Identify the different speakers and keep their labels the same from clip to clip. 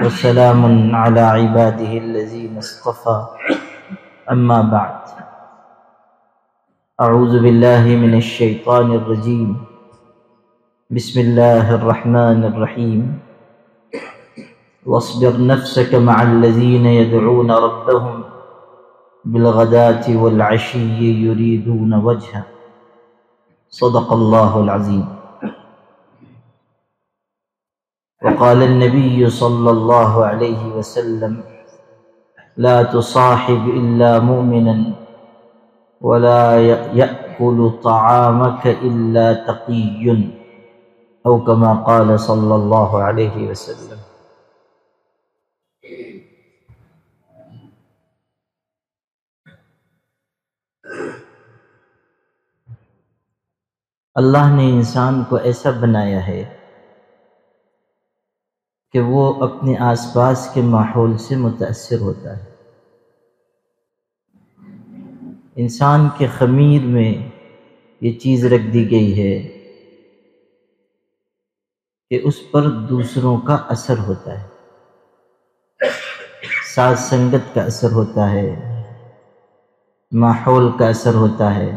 Speaker 1: وسلام على عباده الذين اصطفى أما بعد أعوذ بالله من الشيطان الرجيم بسم الله الرحمن الرحيم واصبر نفسك مع الذين يدعون ربهم بالغداة والعشي يريدون وجهه صدق الله العظيم. وقال النبي صلى الله عليه وسلم لا تصاحب إلا مؤمنا ولا يأكل طعامك إلا تقي أو كما قال صلى الله عليه وسلم. اللہ نے انسان کو ایسا بنایا ہے کہ وہ اپنے آس پاس کے ماحول سے متاثر ہوتا ہے. انسان کے خمیر میں یہ چیز رکھ دی گئی ہے کہ اس پر دوسروں کا اثر ہوتا ہے، ساز سنگت کا اثر ہوتا ہے، ماحول کا اثر ہوتا ہے.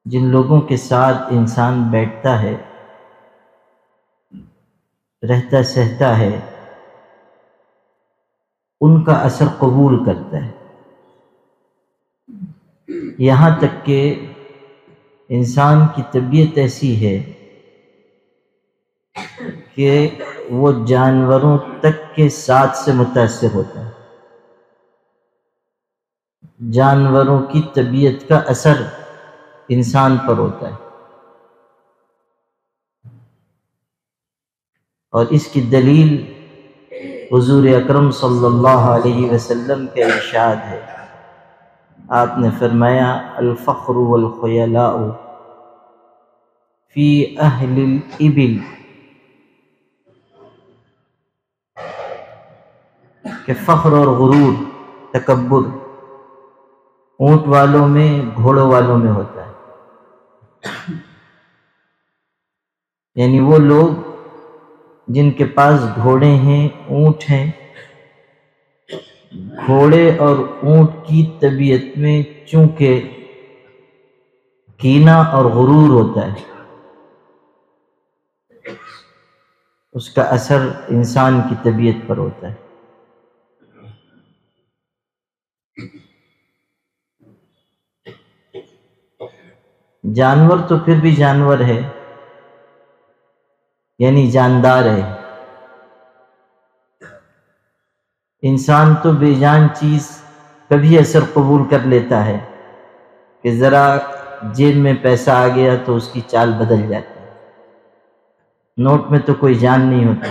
Speaker 1: جن لوگوں کے ساتھ انسان بیٹھتا ہے، رہتا سہتا ہے، ان کا اثر قبول کرتا ہے. یہاں تک کہ انسان کی طبیعت ایسی ہے کہ وہ جانوروں تک کے ساتھ سے متاثر ہوتا ہے. جانوروں کی طبیعت کا اثر انسان پر ہوتا ہے، اور اس کی دلیل حضور اکرم صلی اللہ علیہ وسلم کے ارشاد ہے. آپ نے فرمایا الفخر والخیلاء فی اہل الابل، کہ فخر اور غرور، تکبر اونٹ والوں میں، گھوڑوں والوں میں ہوتا ہے. یعنی وہ لوگ جن کے پاس گھوڑے ہیں، اونٹ ہیں، گھوڑے اور اونٹ کی طبیعت میں چونکہ کینہ اور غرور ہوتا ہے، اس کا اثر انسان کی طبیعت پر ہوتا ہے. جانور تو پھر بھی جانور ہے، یعنی جاندار ہے. انسان تو بے جان چیز کبھی اثر قبول کر لیتا ہے کہ ذرا جیب میں پیسہ آ گیا تو اس کی چال بدل جاتی ہے. نوٹ میں تو کوئی جان نہیں ہوتی.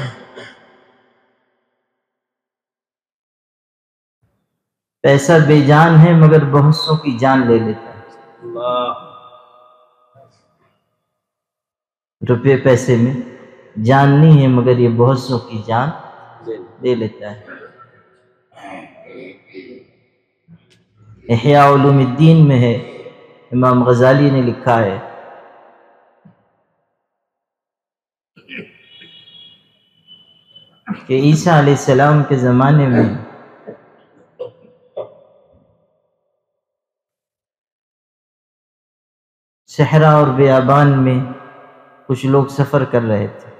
Speaker 1: پیسہ بے جان ہے مگر بہت سوں کی جان لے لیتا ہے. روپے پیسے میں جان نہیں ہے مگر یہ بہت سوں کی جان لے لیتا ہے. احیاء علوم الدین میں ہے، امام غزالی نے لکھا ہے کہ عیسیٰ علیہ السلام کے زمانے میں صحرا اور بیابان میں کچھ لوگ سفر کر رہے تھے.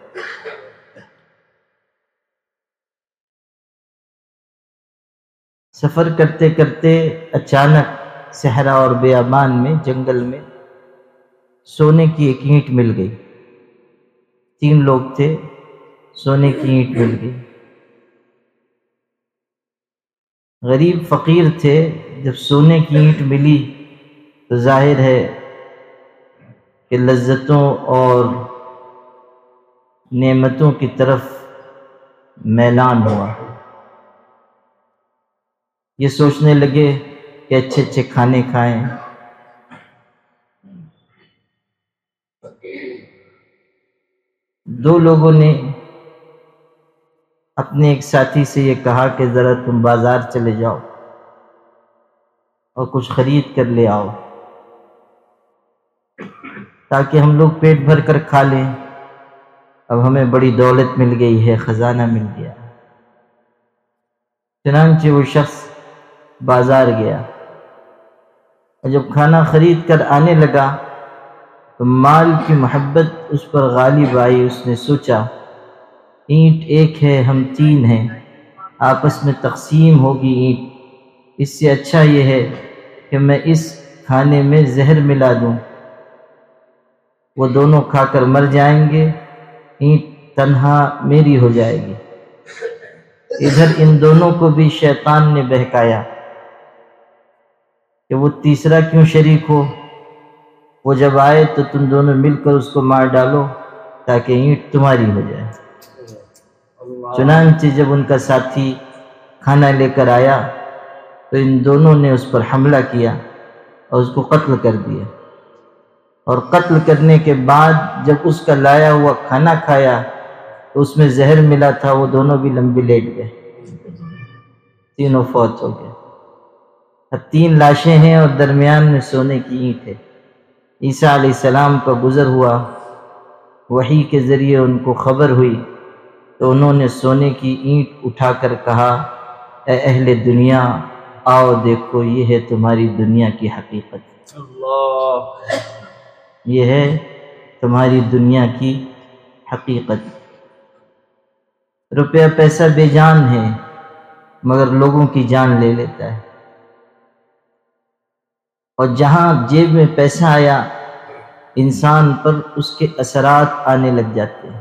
Speaker 1: سفر کرتے کرتے اچانک صحرا اور بیابان میں، جنگل میں سونے کی ایک اینٹ مل گئی. 3 لوگ تھے، سونے کی اینٹ مل گئی. غریب فقیر تھے، جب سونے کی اینٹ ملی تو ظاہر ہے کہ لذتوں اور نعمتوں کی طرف میلان ہوا. یہ سوچنے لگے کہ اچھے اچھے کھانے کھائیں. دو لوگوں نے اپنے ایک ساتھی سے یہ کہا کہ ذرا تم بازار چلے جاؤ اور کچھ خرید کر لے آؤ تاکہ ہم لوگ پیٹ بھر کر کھا لیں اب ہمیں بڑی دولت مل گئی ہے، خزانہ مل گیا۔ چنانچہ وہ شخص بازار گیا اور جب کھانا خرید کر آنے لگا تو مال کی محبت اس پر غالب آئی۔ اس نے سوچا اینٹ ایک ہے، ہم تین ہیں، آپس میں تقسیم ہوگی اینٹ، اس سے اچھا یہ ہے کہ میں اس کھانے میں زہر ملا دوں، وہ دونوں کھا کر مر جائیں گے، اینٹ تنہا میری ہو جائے گی۔ ادھر ان دونوں کو بھی شیطان نے بہکایا کہ وہ تیسرا کیوں شریک ہو، وہ جب آئے تو تم دونوں مل کر اس کو مار ڈالو تاکہ اینٹ تمہاری ہو جائے۔ چنانچہ جب ان کا ساتھی کھانا لے کر آیا تو ان دونوں نے اس پر حملہ کیا اور اس کو قتل کر دیا، اور قتل کرنے کے بعد جب اس کا لایا ہوا کھانا کھایا تو اس میں زہر ملا تھا، وہ دونوں بھی لمبے لیٹ گئے، تینوں فوت ہو گئے۔ اب تین لاشیں ہیں اور درمیان میں سونے کی اینٹ ہے۔ عیسیٰ علیہ السلام کا گزر ہوا، وحی کے ذریعے ان کو خبر ہوئی تو انہوں نے سونے کی اینٹ اٹھا کر کہا، اے اہل دنیا آؤ دیکھو، یہ ہے تمہاری دنیا کی حقیقت، یہ ہے تمہاری دنیا کی حقیقت۔ روپیہ پیسہ بے جان ہے مگر لوگوں کی جان لے لیتا ہے، اور جہاں جیب میں پیسہ آیا انسان پر اس کے اثرات آنے لگ جاتے ہیں۔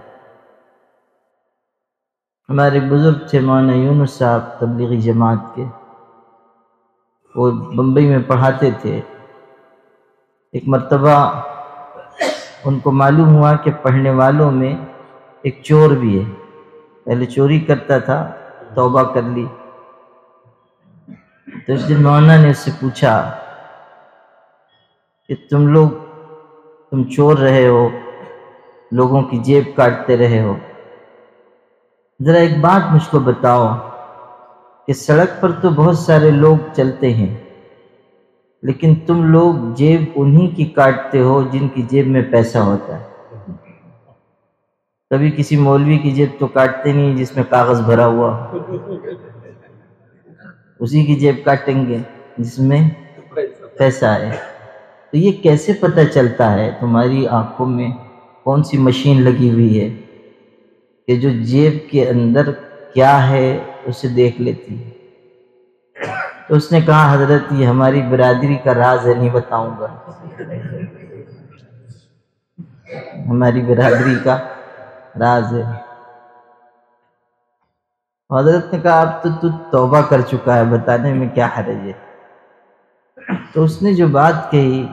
Speaker 1: ہمارے بزرگ تھے مولانا یونس صاحب تبلیغی جماعت کے، وہ بمبئی میں پڑھاتے تھے۔ ایک مرتبہ ان کو معلوم ہوا کہ پڑھنے والوں میں ایک چور بھی ہے، پہلے چوری کرتا تھا، توبہ کر لی۔ تو اس دن مولانا نے اس سے پوچھا کہ تم چور رہے ہو، لوگوں کی جیب کاٹتے رہے ہو، ذرا ایک بات مجھ کو بتاؤ کہ سڑک پر تو بہت سارے لوگ چلتے ہیں لیکن تم لوگ جیب انہی کی کاٹتے ہو جن کی جیب میں پیسہ ہوتا ہے، کبھی کسی مولوی کی جیب تو کاٹتے نہیں جس میں کاغذ بھرا ہوا، اسی کی جیب کاٹیں گے جس میں پیسہ ہے۔ تو یہ کیسے پتہ چلتا ہے تمہاری آنکھوں میں کون سی مشین لگی ہوئی ہے کہ جو جیب کے اندر کیا ہے اسے دیکھ لیتی ہے؟ تو اس نے کہا حضرت یہ ہماری برادری کا راز ہے، نہیں بتاؤں گا، ہماری برادری کا راز ہے۔ حضرت نے کہا اب تو توبہ کر چکا ہے، بتانے میں کیا حرج ہے؟ تو اس نے جو بات کہی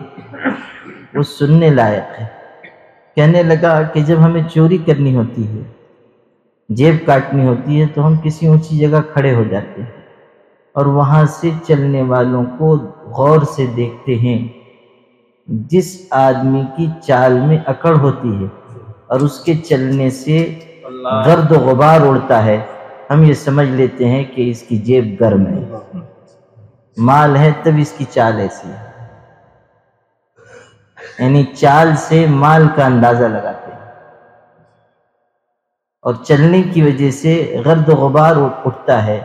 Speaker 1: وہ سننے لائق ہے۔ کہنے لگا کہ جب ہمیں چوری کرنی ہوتی ہے، جیب کاٹنی ہوتی ہے تو ہم کسی اونچی جگہ کھڑے ہو جاتے ہیں اور وہاں سے چلنے والوں کو غور سے دیکھتے ہیں، جس آدمی کی چال میں اکڑ ہوتی ہے اور اس کے چلنے سے گرد و غبار اڑتا ہے، ہم یہ سمجھ لیتے ہیں کہ اس کی جیب گرم ہے، مال ہے تب اس کی چال ایسی ہے، یعنی چال سے مال کا اندازہ لگاتے ہیں، اور چلنے کی وجہ سے گرد و غبار اٹھتا ہے،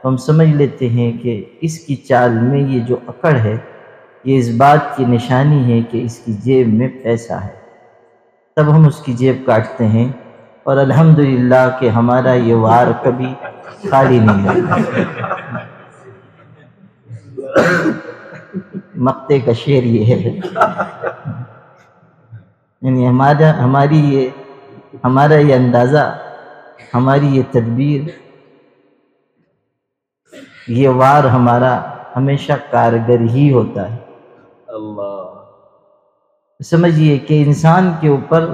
Speaker 1: ہم سمجھ لیتے ہیں کہ اس کی چال میں یہ جو اکڑ ہے یہ اس بات کی نشانی ہے کہ اس کی جیب میں پیسہ ہے، تب ہم اس کی جیب کاٹتے ہیں، اور الحمدللہ کہ ہمارا یہ وار کبھی خالی نہیں ہوتا۔ مقتے کا شعر یہ ہے، یعنی ہمارا یہ اندازہ، ہماری یہ تدبیر، یہ وار ہمارا ہمیشہ کارگر ہی ہوتا ہے۔ اللہ سمجھیے کہ انسان کے اوپر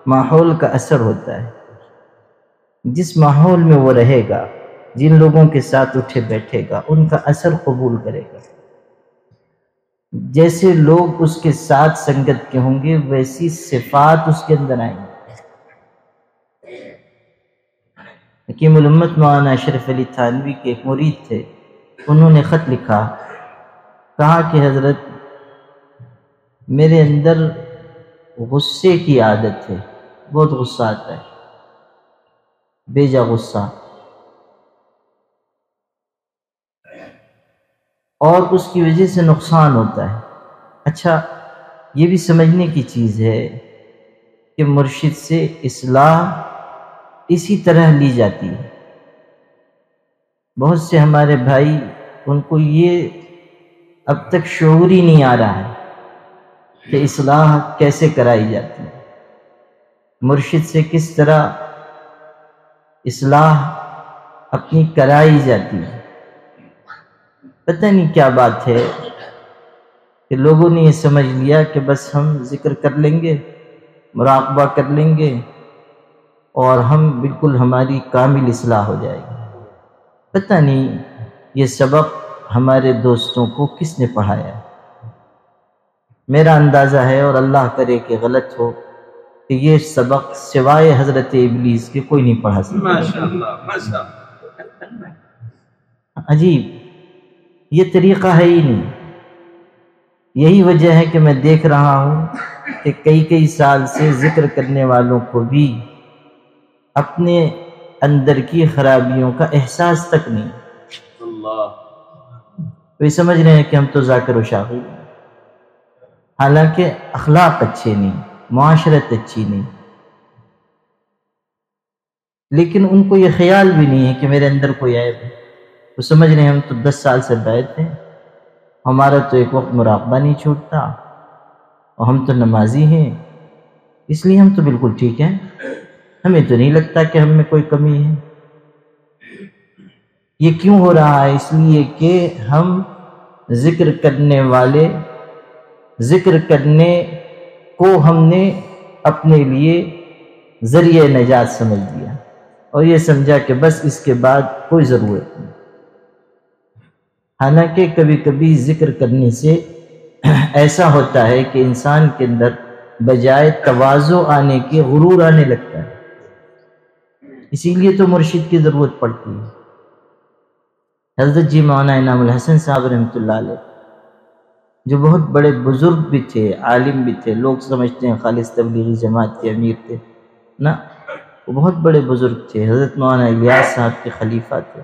Speaker 1: ماحول کا اثر ہوتا ہے، جس ماحول میں وہ رہے گا، جن لوگوں کے ساتھ اٹھے بیٹھے گا، ان کا اثر قبول کرے گا۔ جیسے لوگ اس کے ساتھ سنگت کے ہوں گے ویسی صفات اس کے اندر آئیں گی۔ حکیم الامت مولانا اشرف علی تھانوی کے ایک مرید تھے، انہوں نے خط لکھا، کہا کہ حضرت میرے اندر غصے کی عادت ہے، بہت غصہ آتا ہے، بیجا غصہ، اور اس کی وجہ سے نقصان ہوتا ہے۔ اچھا، یہ بھی سمجھنے کی چیز ہے کہ مرشد سے اصلاح اسی طرح لی جاتی ہے۔ بہت سے ہمارے بھائی، ان کو یہ اب تک شعور ہی نہیں آ رہا ہے کہ اصلاح کیسے کرائی جاتی ہے، مرشد سے کس طرح اصلاح اپنی کرائی جاتی ہے۔ پتہ نہیں کیا بات ہے کہ لوگوں نے یہ سمجھ لیا کہ بس ہم ذکر کر لیں گے، مراقبہ کر لیں گے اور ہم بالکل ہماری کامل اصلاح ہو جائے گی۔ پتہ نہیں یہ سبق ہمارے دوستوں کو کس نے پڑھایا۔ میرا اندازہ ہے، اور اللہ کرے کہ غلط ہو، کہ یہ سبق سوائے حضرت ابلیس کے کوئی نہیں پڑھا سکتا۔
Speaker 2: ماشاءاللہ ماشاءاللہ۔
Speaker 1: عجیب، یہ طریقہ ہے ہی نہیں۔ یہی وجہ ہے کہ میں دیکھ رہا ہوں کہ کئی سال سے ذکر کرنے والوں کو بھی اپنے اندر کی خرابیوں کا احساس تک نہیں۔
Speaker 2: اللہ،
Speaker 1: وہ سمجھ رہے ہیں کہ ہم تو ذاکر و شاغل ہیں، حالانکہ اخلاق اچھے نہیں، معاشرت اچھی نہیں، لیکن ان کو یہ خیال بھی نہیں ہے کہ میرے اندر کوئی عیب ہے۔ وہ سمجھ رہے ہیں ہم تو 10 سال سے بیعت ہیں، ہمارا تو ایک وقت مراقبہ نہیں چھوٹتا، اور ہم تو نمازی ہیں، اس لیے ہم تو بالکل ٹھیک ہیں، ہمیں تو نہیں لگتا کہ ہم میں کوئی کمی ہے۔ یہ کیوں ہو رہا ہے؟ اس لیے کہ ہم ذکر کرنے والے، ذکر کرنے کو ہم نے اپنے لیے ذریعہ نجات سمجھ لیا، اور یہ سمجھا کہ بس اس کے بعد کوئی ضرورت نہیں۔ حالانکہ کبھی کبھی ذکر کرنے سے ایسا ہوتا ہے کہ انسان کے اندر بجائے تواضع آنے کے غرور آنے لگتا ہے، اسی لیے تو مرشد کی ضرورت پڑتی ہے۔ حضرت جی مولانا انعام الحسن صاحب رحمۃ اللہ علیہ، جو بہت بڑے بزرگ بھی تھے، عالم بھی تھے، لوگ سمجھتے ہیں خالص تبلیغی جماعت کے امیر تھے، نہ، وہ بہت بڑے بزرگ تھے، حضرت مولانا الیاس صاحب کے خلیفہ تھے،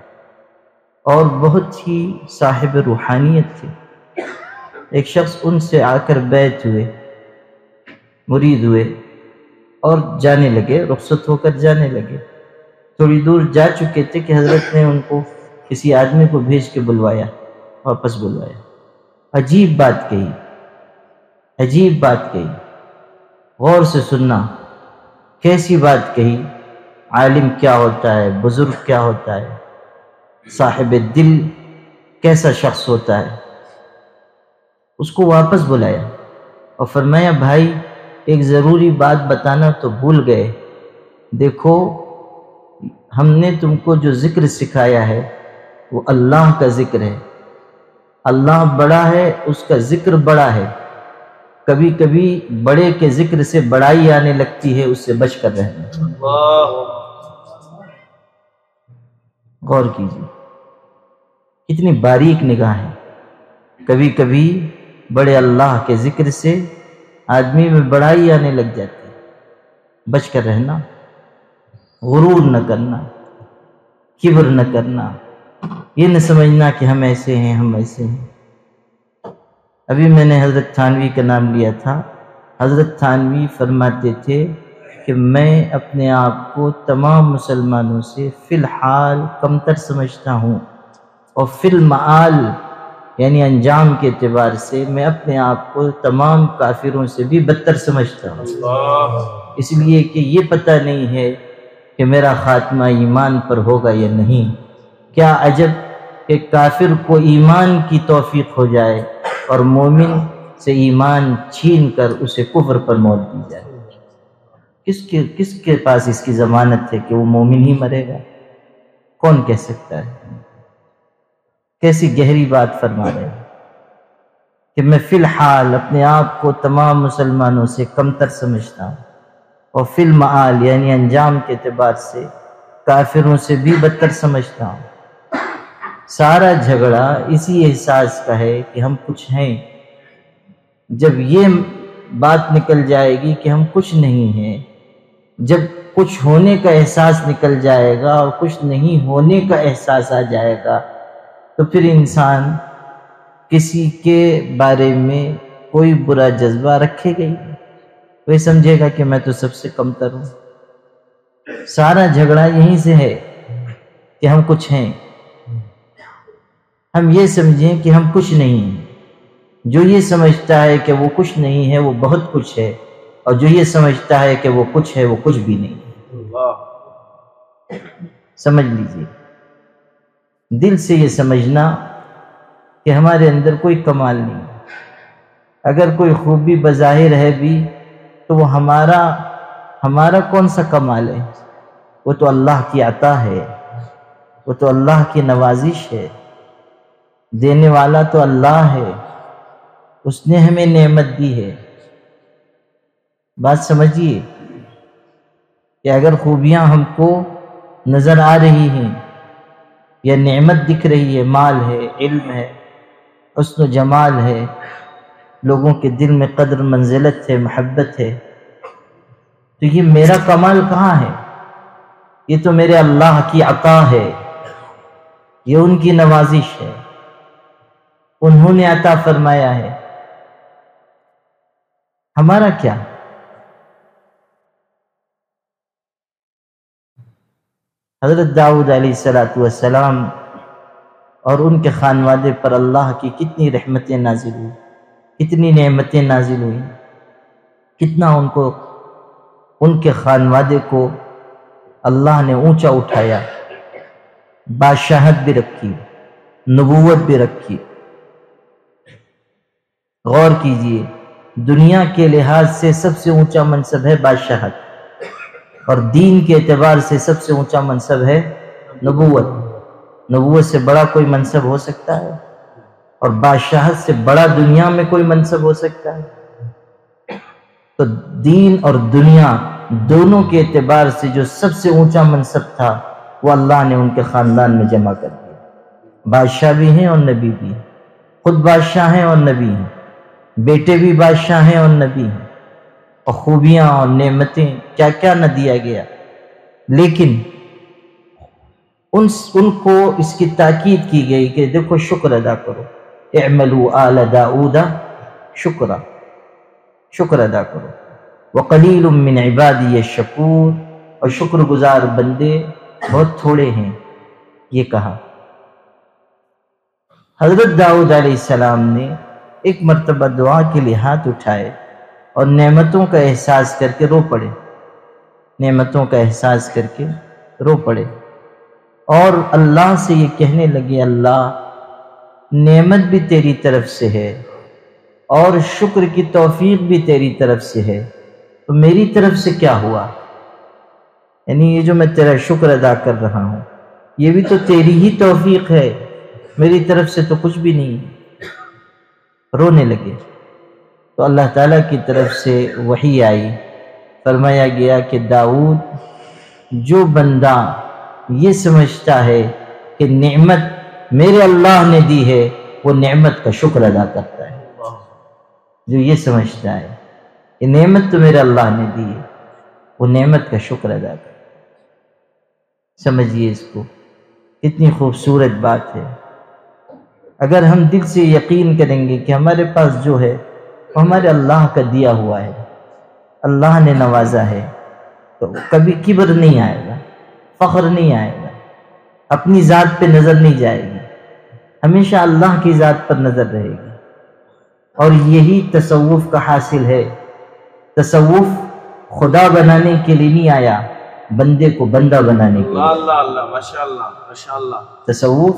Speaker 1: اور بہت ہی صاحب روحانیت تھے۔ ایک شخص ان سے آ کر بیعت ہوئے، مرید ہوئے، اور جانے لگے، رخصت ہو کر جانے لگے۔ تھوڑی دور جا چکے تھے کہ حضرت نے ان کو کسی آدمی کو بھیج کے بلوایا، واپس بلوایا۔ عجیب بات کہی، عجیب بات کہی، غور سے سننا، کیسی بات کہی۔ عالم کیا ہوتا ہے، بزرگ کیا ہوتا ہے، صاحب دل کیسا شخص ہوتا ہے۔ اس کو واپس بلایا اور فرمایا، بھائی ایک ضروری بات بتانا تو بھول گئے، دیکھو ہم نے تم کو جو ذکر سکھایا ہے وہ اللہ کا ذکر ہے، اللہ بڑا ہے، اس کا ذکر بڑا ہے، کبھی کبھی بڑے کے ذکر سے بڑائی آنے لگتی ہے، اس سے بچ کر رہنا۔ غور کیجیے، کتنی باریک نگاہ ہے۔ کبھی کبھی بڑے اللہ کے ذکر سے آدمی میں بڑائی آنے لگ جاتی ہے، بچ کر رہنا، غرور نہ کرنا، کبر نہ کرنا، یہ نہ سمجھنا کہ ہم ایسے ہیں، ہم ایسے ہیں۔ ابھی میں نے حضرت تھانوی کا نام لیا تھا، حضرت تھانوی فرماتے تھے کہ میں اپنے آپ کو تمام مسلمانوں سے فی الحال کمتر سمجھتا ہوں، اور فی المعال یعنی انجام کے اعتبار سے میں اپنے آپ کو تمام کافروں سے بھی بدتر سمجھتا ہوں، اس لیے کہ یہ پتہ نہیں ہے کہ میرا خاتمہ ایمان پر ہوگا یا نہیں۔ کیا عجب کہ کافر کو ایمان کی توفیق ہو جائے اور مومن سے ایمان چھین کر اسے کفر پر موت دی جائے۔ کس کے پاس اس کی ضمانت ہے کہ وہ مومن ہی مرے گا؟ کون کہہ سکتا ہے؟ کیسی گہری بات فرما رہے ہیں کہ میں فی الحال اپنے آپ کو تمام مسلمانوں سے کمتر سمجھتا ہوں، اور فی المعال یعنی انجام کے اعتبار سے کافروں سے بھی بدتر سمجھتا ہوں۔ سارا جھگڑا اسی احساس کا ہے کہ ہم کچھ ہیں۔ جب یہ بات نکل جائے گی کہ ہم کچھ نہیں ہیں، جب کچھ ہونے کا احساس نکل جائے گا اور کچھ نہیں ہونے کا احساس آ جائے گا تو پھر انسان کسی کے بارے میں کوئی برا جذبہ رکھے گا ہی نہیں۔ وہ سمجھے گا کہ میں تو سب سے کمتر ہوں۔ سارا جھگڑا یہیں سے ہے کہ ہم کچھ ہیں۔ ہم یہ سمجھیں کہ ہم کچھ نہیں ہیں۔ جو یہ سمجھتا ہے کہ وہ کچھ نہیں ہے وہ بہت کچھ ہے، اور جو یہ سمجھتا ہے کہ وہ کچھ ہے وہ کچھ بھی نہیں ہے۔
Speaker 2: اللہ
Speaker 1: سمجھ لیجیے، دل سے یہ سمجھنا کہ ہمارے اندر کوئی کمال نہیں، اگر کوئی خوبی بظاہر ہے بھی تو وہ ہمارا کون سا کمال ہے؟ وہ تو اللہ کی عطا ہے، وہ تو اللہ کی نوازش ہے، دینے والا تو اللہ ہے، اس نے ہمیں نعمت دی ہے۔ بات سمجھیے کہ اگر خوبیاں ہم کو نظر آ رہی ہیں یا نعمت دکھ رہی ہے، مال ہے، علم ہے، حسن و جمال ہے، لوگوں کے دل میں قدر منزلت ہے، محبت ہے، تو یہ میرا کمال کہاں ہے؟ یہ تو میرے اللہ کی عطا ہے، یہ ان کی نوازش ہے، انہوں نے عطا فرمایا ہے، ہمارا کیا؟ حضرت داؤد علیہ السلام اور ان کے خانوادے پر اللہ کی کتنی رحمتیں نازل ہوئی، کتنی نعمتیں نازل ہوئی، کتنا ان کے خانوادے کو اللہ نے اونچا اٹھایا، بادشاہت بھی رکھی، نبوت بھی رکھی۔ غور کیجئے، دنیا کے لحاظ سے سب سے اونچا منصب ہے بادشاہت، اور دین کے اعتبار سے سب سے اونچا منصب ہے نبوت۔ نبوت سے بڑا کوئی منصب ہو سکتا ہے؟ اور بادشاہت سے بڑا دنیا میں کوئی منصب ہو سکتا ہے؟ تو دین اور دنیا دونوں کے اعتبار سے جو سب سے اونچا منصب تھا وہ اللہ نے ان کے خاندان میں جمع کر دیا۔ بادشاہ بھی ہیں اور نبی بھی ہیں، خود بادشاہ ہیں اور نبی ہیں، بیٹے بھی بادشاہ ہیں اور نبی ہیں، اور خوبیاں اور نعمتیں کیا کیا نہ دیا گیا۔ لیکن ان کو اس کی تاکید کی گئی کہ دیکھو شکر ادا کرو، اعملوا آل داؤد شکرا، شکر ادا کرو، وقلیل من عبادی الشکور، اور شکر گزار بندے بہت تھوڑے ہیں، یہ کہا۔ حضرت داؤد علیہ السلام نے ایک مرتبہ دعا کے لیے ہاتھ اٹھائے اور نعمتوں کا احساس کر کے رو پڑے، نعمتوں کا احساس کر کے رو پڑے، اور اللہ سے یہ کہنے لگے، اللہ نعمت بھی تیری طرف سے ہے اور شکر کی توفیق بھی تیری طرف سے ہے، تو میری طرف سے کیا ہوا؟ یعنی یہ جو میں تیرا شکر ادا کر رہا ہوں یہ بھی تو تیری ہی توفیق ہے، میری طرف سے تو کچھ بھی نہیں۔ رونے لگے تو اللہ تعالیٰ کی طرف سے وحی آئی، فرمایا گیا کہ داؤد، جو بندہ یہ سمجھتا ہے کہ نعمت میرے اللہ نے دی ہے وہ نعمت کا شکر ادا کرتا ہے، جو یہ سمجھتا ہے کہ نعمت تو میرے اللہ نے دی ہے وہ نعمت کا شکر ادا کرتا ہے۔ سمجھیے اس کو، کتنی خوبصورت بات ہے۔ اگر ہم دل سے یقین کریں گے کہ ہمارے پاس جو ہے وہ ہمارے اللہ کا دیا ہوا ہے، اللہ نے نوازا ہے، تو کبھی کبر نہیں آئے گا، فخر نہیں آئے گا، اپنی ذات پہ نظر نہیں جائے گی، ہمیشہ اللہ کی ذات پر نظر رہے گی۔ اور یہی تصوف کا حاصل ہے۔ تصوف خدا بنانے کے لیے نہیں آیا، بندے کو بندہ بنانے کے لیے۔
Speaker 2: اللہ اللہ، ماشاء اللہ ماشاء اللہ۔
Speaker 1: تصوف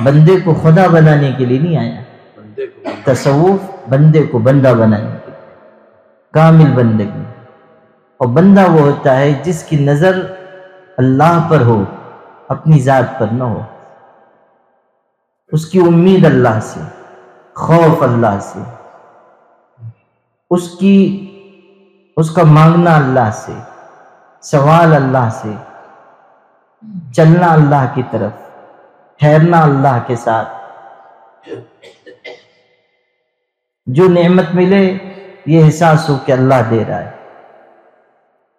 Speaker 1: بندے کو خدا بنانے کے لیے نہیں آیا،
Speaker 2: بندے کو
Speaker 1: تصوف بندے کو بندہ بنانے کے لیے، کامل بندگی۔ اور بندہ وہ ہوتا ہے جس کی نظر اللہ پر ہو، اپنی ذات پر نہ ہو، اس کی امید اللہ سے، خوف اللہ سے، اس کا مانگنا اللہ سے، سوال اللہ سے، چلنا اللہ کی طرف، ٹھہرنا اللہ کے ساتھ۔ جو نعمت ملے یہ احساس ہو کہ اللہ دے رہا ہے،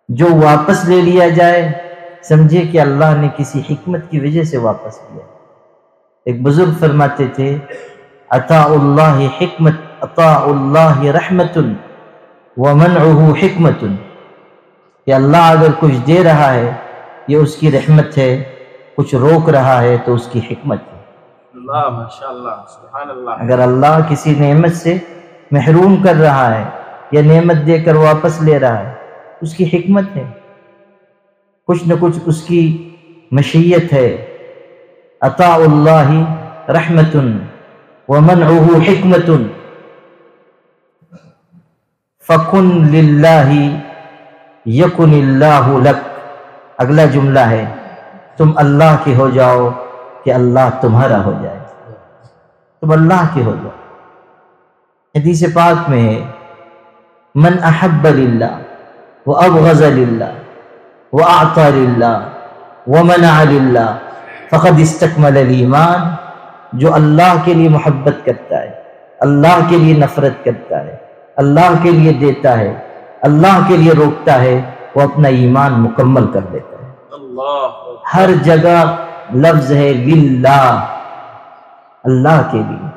Speaker 1: جو واپس لے لیا جائے سمجھے کہ اللہ نے کسی حکمت کی وجہ سے واپس لیا۔ ایک بزرگ فرماتے تھے عطاء اللہ حکمت عطاء اللہ رحمت ومنعہ حکمت، کہ اللہ اگر کچھ دے رہا ہے یہ اس کی رحمت ہے، کچھ روک رہا ہے تو اس کی حکمت ہے۔
Speaker 2: اللہ ماشاء اللہ سبحان اللہ۔
Speaker 1: اگر اللہ کسی نعمت سے محروم کر رہا ہے یا نعمت دے کر واپس لے رہا ہے اس کی حکمت ہے، کچھ نہ کچھ اس کی مشیت ہے۔ عطاء اللہ رحمت ومنعہ حکمت فکن للہ یکن اللہ لک۔ اگلا جملہ ہے تم اللہ کے ہو جاؤ کہ اللہ تمہارا ہو جائے، تم اللہ کے ہو جاؤ۔ حدیث پاک میں ہے من احب للہ وابغض للہ واعطى للہ ومنع للہ فقد استکمل الایمان۔ جو اللہ کے لیے محبت کرتا ہے، اللہ کے لیے نفرت کرتا ہے، اللہ کے لیے دیتا ہے، اللہ کے لیے روکتا ہے، وہ اپنا ایمان مکمل کر دیتا ہے۔
Speaker 2: اللہ
Speaker 1: ہر جگہ لفظ ہے للہ، اللہ کے لیے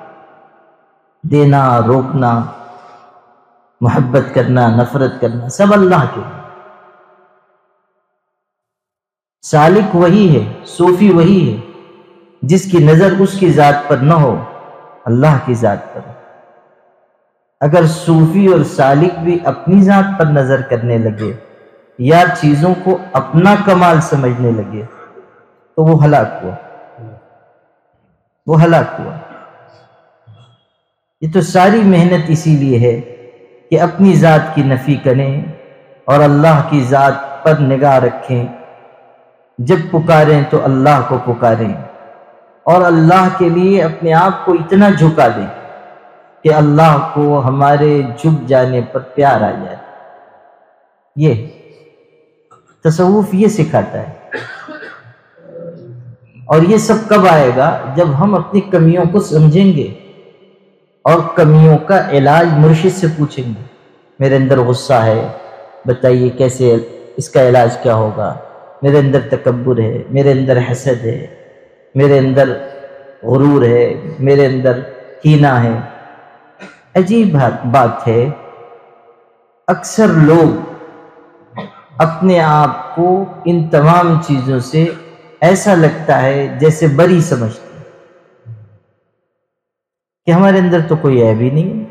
Speaker 1: دینا، روکنا، محبت کرنا، نفرت کرنا، سب اللہ کے لیے۔ سالک وہی ہے، صوفی وہی ہے جس کی نظر اس کی ذات پر نہ ہو، اللہ کی ذات پر۔ اگر صوفی اور سالک بھی اپنی ذات پر نظر کرنے لگے یا چیزوں کو اپنا کمال سمجھنے لگے تو وہ ہلاک ہوا، وہ ہلاک ہوا۔ یہ تو ساری محنت اسی لیے ہے کہ اپنی ذات کی نفی کریں اور اللہ کی ذات پر نگاہ رکھیں، جب پکاریں تو اللہ کو پکاریں اور اللہ کے لیے اپنے آپ کو اتنا جھکا دیں کہ اللہ کو ہمارے جھک جانے پر پیار آ جائے۔ یہ تصوف یہ سکھاتا ہے۔ اور یہ سب کب آئے گا؟ جب ہم اپنی کمیوں کو سمجھیں گے اور کمیوں کا علاج مرشد سے پوچھیں گے۔ میرے اندر غصہ ہے، بتائیے کیسے اس کا علاج کیا ہوگا؟ میرے اندر تکبر ہے، میرے اندر حسد ہے، میرے اندر غرور ہے، میرے اندر کینہ ہے۔ عجیب بات ہے، اکثر لوگ اپنے آپ کو ان تمام چیزوں سے ایسا لگتا ہے جیسے بری سمجھتے ہیں کہ ہمارے اندر تو کوئی عیب ہی نہیں،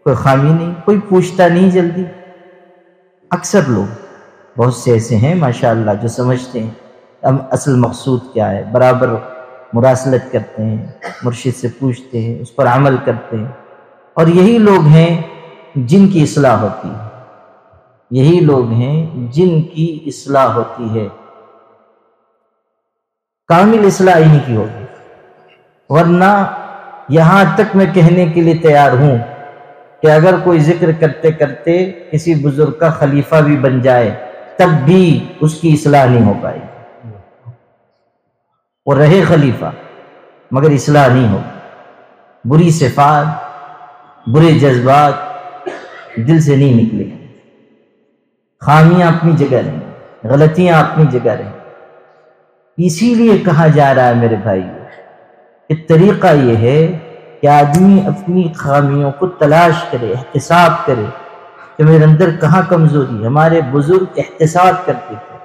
Speaker 1: کوئی خامی نہیں، کوئی پوچھتا نہیں جلدی۔ اکثر لوگ، بہت سے ایسے ہیں ماشاءاللہ جو سمجھتے ہیں ہم اصل مقصود کیا ہے، برابر مراسلت کرتے ہیں، مرشد سے پوچھتے ہیں، اس پر عمل کرتے ہیں۔ اور یہی لوگ ہیں جن کی اصلاح ہوتی ہے، یہی لوگ ہیں جن کی اصلاح ہوتی ہے۔ کامل اصلاح انہی کی ہوگی، ورنہ یہاں تک میں کہنے کے لیے تیار ہوں کہ اگر کوئی ذکر کرتے کرتے کسی بزرگ کا خلیفہ بھی بن جائے تب بھی اس کی اصلاح نہیں ہو پائے گی۔ وہ رہے خلیفہ مگر اصلاح نہیں ہوگی، بری صفات، برے جذبات دل سے نہیں نکلے گی، خامیاں اپنی جگہ رہیں، غلطیاں اپنی جگہ رہیں۔ اسی لیے کہا جا رہا ہے میرے بھائیو کہ طریقہ یہ ہے کہ آدمی اپنی خامیوں کو تلاش کرے، احتساب کرے کہ میرے اندر کہاں کمزوری ہے۔ ہمارے بزرگ احتساب کرتے تھے،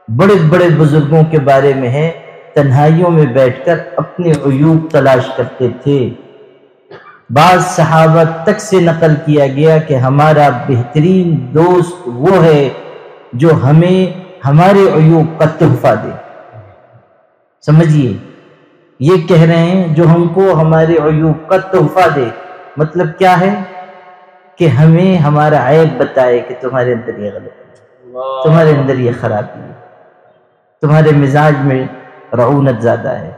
Speaker 1: بڑے بڑے بزرگوں کے بارے میں ہے تنہائیوں میں بیٹھ کر اپنے عیوب تلاش کرتے تھے۔ بعض صحابہ تک سے نقل کیا گیا کہ ہمارا بہترین دوست وہ ہے جو ہمیں ہمارے عیوب کا تحفہ دے۔ سمجھیے، یہ کہہ رہے ہیں جو ہم کو ہمارے عیوب کا تحفہ دے، مطلب کیا ہے کہ ہمیں ہمارا عیب بتائے کہ تمہارے اندر یہ غلطی ہے، تمہارے اندر یہ خرابی ہے، تمہارے مزاج میں رعونت زیادہ ہے،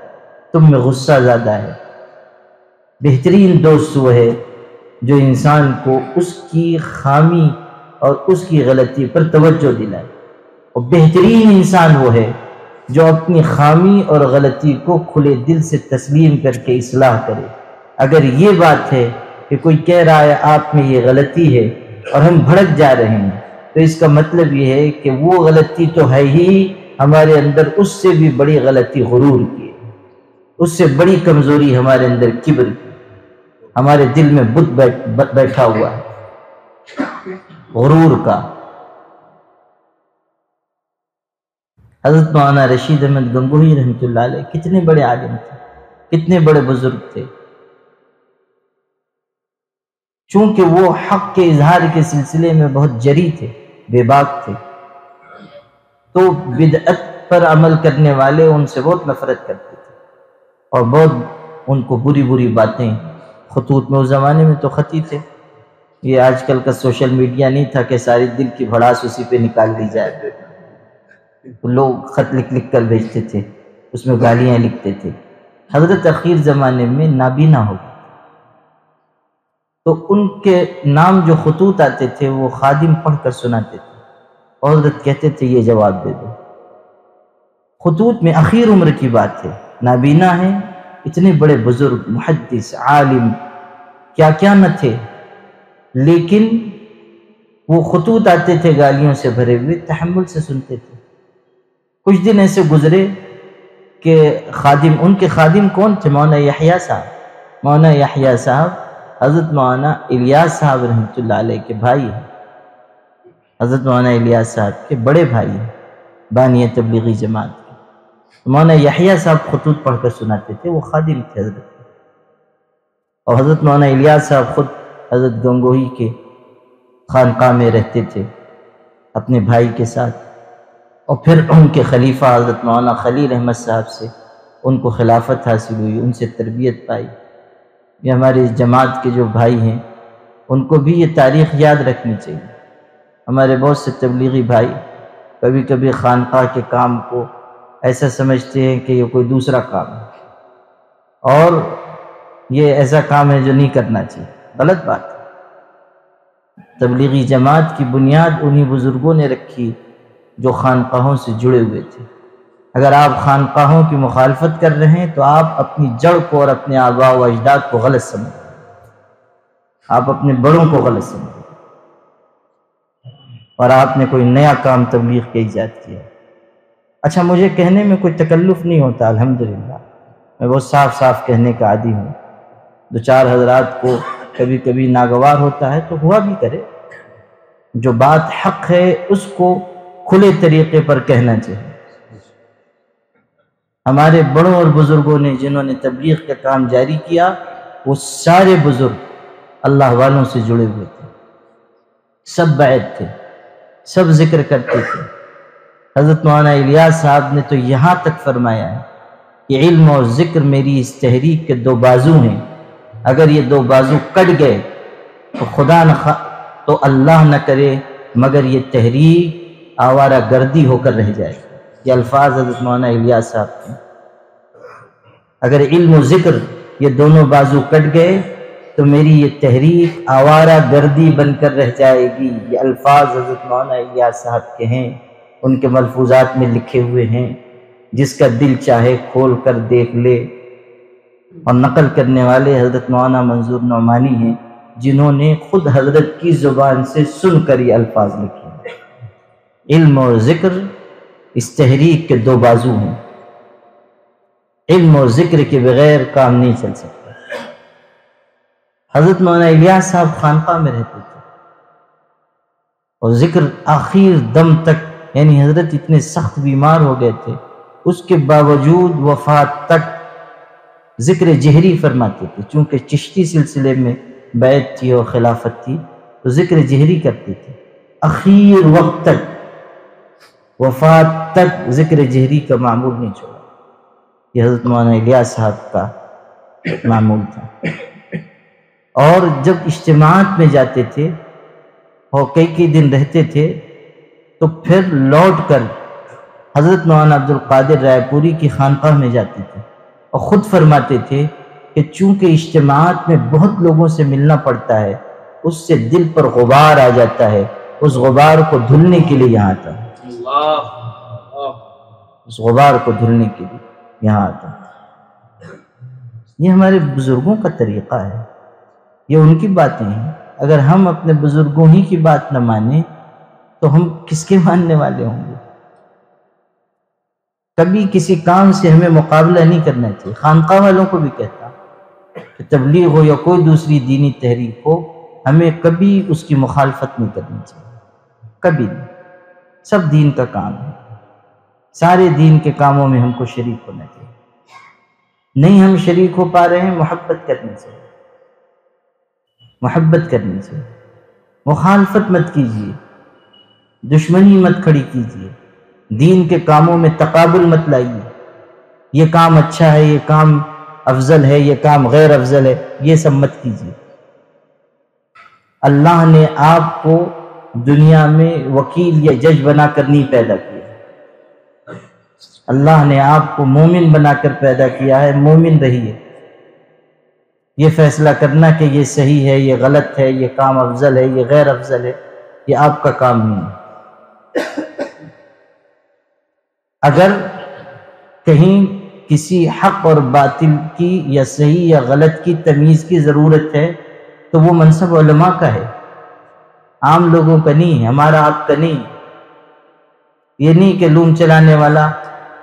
Speaker 1: تم میں غصہ زیادہ ہے۔ بہترین دوست وہ ہے جو انسان کو اس کی خامی اور اس کی غلطی پر توجہ دلائے، اور بہترین انسان وہ ہے جو اپنی خامی اور غلطی کو کھلے دل سے تسلیم کر کے اصلاح کرے۔ اگر یہ بات ہے کہ کوئی کہہ رہا ہے آپ میں یہ غلطی ہے اور ہم بھڑک جا رہے ہیں تو اس کا مطلب یہ ہے کہ وہ غلطی تو ہے ہی ہمارے اندر، اس سے بھی بڑی غلطی غرور کی ہے، اس سے بڑی کمزوری ہمارے اندر کبر کی، ہمارے دل میں بت بیٹھا ہوا ہے غرور کا۔ حضرت مولانا رشید احمد گنگوہی رحمۃ اللہ علیہ کتنے بڑے عالم تھے، کتنے بڑے بزرگ تھے، چونکہ وہ حق کے اظہار کے سلسلے میں بہت جری تھے، بے باک تھے، تو بدعت پر عمل کرنے والے ان سے بہت نفرت کرتے تھے اور بہت ان کو بری بری باتیں خطوط میں، اس زمانے میں تو خطی تھے، یہ آج کل کا سوشل میڈیا نہیں تھا کہ ساری دل کی بھڑاس اسی پہ نکال دی جائے، لوگ خط لکھ لکھ کر بھیجتے تھے، اس میں گالیاں لکھتے تھے۔ حضرت اخیر زمانے میں نابینا ہو گئے تو ان کے نام جو خطوط آتے تھے وہ خادم پڑھ کر سناتے تھے اور حضرت کہتے تھے یہ جواب دے دو۔ خطوط میں اخیر عمر کی بات ہے، نابینا ہے، اتنے بڑے بزرگ محدث عالم کیا کیا نہ تھے، لیکن وہ خطوط آتے تھے گالیوں سے بھرے ہوئے، تحمل سے سنتے تھے۔ کچھ دن ایسے گزرے کہ خادم، ان کے خادم کون تھے؟ مولانا یحییٰ صاحب۔ مولانا یحییٰ صاحب حضرت مولانا الیاس صاحب رحمۃ اللہ علیہ کے بھائی ہیں، حضرت مولانا الیاس صاحب کے بڑے بھائی ہیں، بانی تبلیغی جماعت کے۔ مولانا یحییٰ صاحب خطوط پڑھ کر سناتے تھے، وہ خادم تھے حضرت، اور حضرت مولانا الیاس صاحب خود حضرت گنگوہی کے خانقاہ میں رہتے تھے اپنے بھائی کے ساتھ، اور پھر ان کے خلیفہ حضرت مولانا خلیل احمد صاحب سے ان کو خلافت حاصل ہوئی، ان سے تربیت پائی۔ یہ ہماری جماعت کے جو بھائی ہیں ان کو بھی یہ تاریخ یاد رکھنی چاہیے۔ ہمارے بہت سے تبلیغی بھائی کبھی کبھی خانقاہ کے کام کو ایسا سمجھتے ہیں کہ یہ کوئی دوسرا کام ہے اور یہ ایسا کام ہے جو نہیں کرنا چاہیے، غلط بات ہے۔ تبلیغی جماعت کی بنیاد انہی بزرگوں نے رکھی جو خانقاہوں سے جڑے ہوئے تھے۔ اگر آپ خانقاہوں کی مخالفت کر رہے ہیں تو آپ اپنی جڑ کو اور اپنے آباء و اجداد کو غلط سمجھیں، آپ اپنے بڑوں کو غلط سمجھیں، اور آپ نے کوئی نیا کام تبلیغ کے ایجاد کیا۔ اچھا، مجھے کہنے میں کوئی تکلف نہیں ہوتا، الحمدللہ میں بہت صاف صاف کہنے کا عادی ہوں، دو چار حضرات کو کبھی کبھی ناگوار ہوتا ہے تو ہوا بھی کرے، جو بات حق ہے اس کو کھلے طریقے پر کہنا چاہیے۔ ہمارے بڑوں اور بزرگوں نے جنہوں نے تبلیغ کا کام جاری کیا، وہ سارے بزرگ اللہ والوں سے جڑے ہوئے تھے، سب بیعت تھے، سب ذکر کرتے تھے۔ حضرت مولانا الیاس صاحب نے تو یہاں تک فرمایا ہے کہ علم اور ذکر میری اس تحریک کے دو بازو ہیں، اگر یہ دو بازو کٹ گئے تو خدا نہ تو اللہ نہ کرے مگر یہ تحریک آوارہ گردی ہو کر رہ جائے۔ یہ الفاظ حضرت مولانا الیاس صاحب کے، اگر علم و ذکر یہ دونوں بازو کٹ گئے تو میری یہ تحریک آوارہ گردی بن کر رہ جائے گی۔ یہ الفاظ حضرت مولانا الیاس صاحب کے ہیں، ان کے ملفوظات میں لکھے ہوئے ہیں، جس کا دل چاہے کھول کر دیکھ لے۔ اور نقل کرنے والے حضرت مولانا منظور نعمانی ہیں، جنہوں نے خود حضرت کی زبان سے سن کر یہ الفاظ لکھے۔ علم اور ذکر اس تحریک کے دو بازو ہیں، علم اور ذکر کے بغیر کام نہیں چل سکتا۔ حضرت مولانا الیاس صاحب خانقاہ میں رہتے تھے اور ذکر آخر دم تک، یعنی حضرت اتنے سخت بیمار ہو گئے تھے، اس کے باوجود وفات تک ذکر جہری فرماتے تھے، چونکہ چشتی سلسلے میں بیعت تھی اور خلافت تھی تو ذکر جہری کرتے تھے، اخیر وقت تک، وفات تک ذکر جہری کا معمول نہیں چھوڑا۔ یہ حضرت مولانا الیاس صاحب کا معمول تھا۔ اور جب اجتماعات میں جاتے تھے اور کئی دن رہتے تھے تو پھر لوٹ کر حضرت مولانا عبد القادر رائے پوری کی خانقاہ میں جاتے تھے اور خود فرماتے تھے کہ چونکہ اجتماعات میں بہت لوگوں سے ملنا پڑتا ہے، اس سے دل پر غبار آ جاتا ہے، اس غبار کو دھلنے کے لیے یہاں آتا ہے، اس غبار کو دھلنے کے لیے یہاں آتا ہے۔ یہ ہمارے بزرگوں کا طریقہ ہے، یہ ان کی باتیں ہیں۔ اگر ہم اپنے بزرگوں ہی کی بات نہ مانیں تو ہم کس کے ماننے والے ہوں گے؟ کبھی کسی کام سے ہمیں مقابلہ نہیں کرنا چاہیے. خانقاہ والوں کو بھی کہتا کہ تبلیغ ہو یا کوئی دوسری دینی تحریک ہو، ہمیں کبھی اس کی مخالفت نہیں کرنی چاہیے، کبھی نہیں. سب دین کا کام ہے، سارے دین کے کاموں میں ہم کو شریک ہونا چاہیے. نہیں ہم شریک ہو پا رہے ہیں، محبت کرنی چاہیے، محبت کرنی چاہیے. مخالفت مت کیجیے، دشمنی مت کھڑی کیجیے، دین کے کاموں میں تقابل مت لائیے. یہ کام اچھا ہے، یہ کام افضل ہے، یہ کام غیر افضل ہے، یہ سب مت کیجیے. اللہ نے آپ کو دنیا میں وکیل یا جج بنا کر نہیں پیدا کیا. اللہ نے آپ کو مومن بنا کر پیدا کیا ہے. مومن رہیے. یہ فیصلہ کرنا کہ یہ صحیح ہے، یہ غلط ہے، یہ کام افضل ہے، یہ غیر افضل ہے، یہ آپ کا کام نہیں ہے. اگر کہیں کسی حق اور باطل کی یا صحیح یا غلط کی تمیز کی ضرورت ہے تو وہ منصب علماء کا ہے، عام لوگوں کا نہیں ہے، ہمارا آپ کا نہیں. یہ نہیں کہ لوم چلانے والا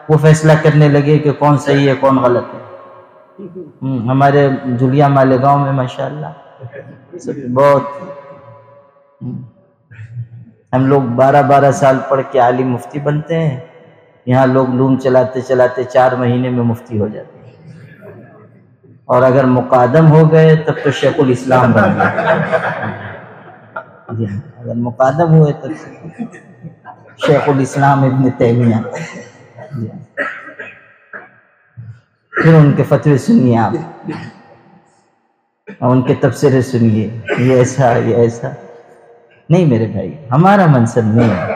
Speaker 1: وہ فیصلہ کرنے لگے کہ کون صحیح ہے کون غلط ہے. ہمارے جھولیا مالیگاؤں میں ماشاءاللہ بہت ہم لوگ 12 سال پڑھ کے عالم مفتی بنتے ہیں، یہاں لوگ لوم چلاتے چلاتے 4 مہینے میں مفتی ہو جاتے ہیں، اور اگر مقادم ہو گئے تب تو شیخ الاسلام بن گئے. جی ہاں، اگر مقادم ہوئے تب شیخ الاسلام ابن تیمیہ. جی ہاں. پھر ان کے فتوے سنیے آپ، اور ان کے تبصرے سنیے، یہ ایسا یہ ایسا. نہیں میرے بھائی، ہمارا منصب نہیں ہے.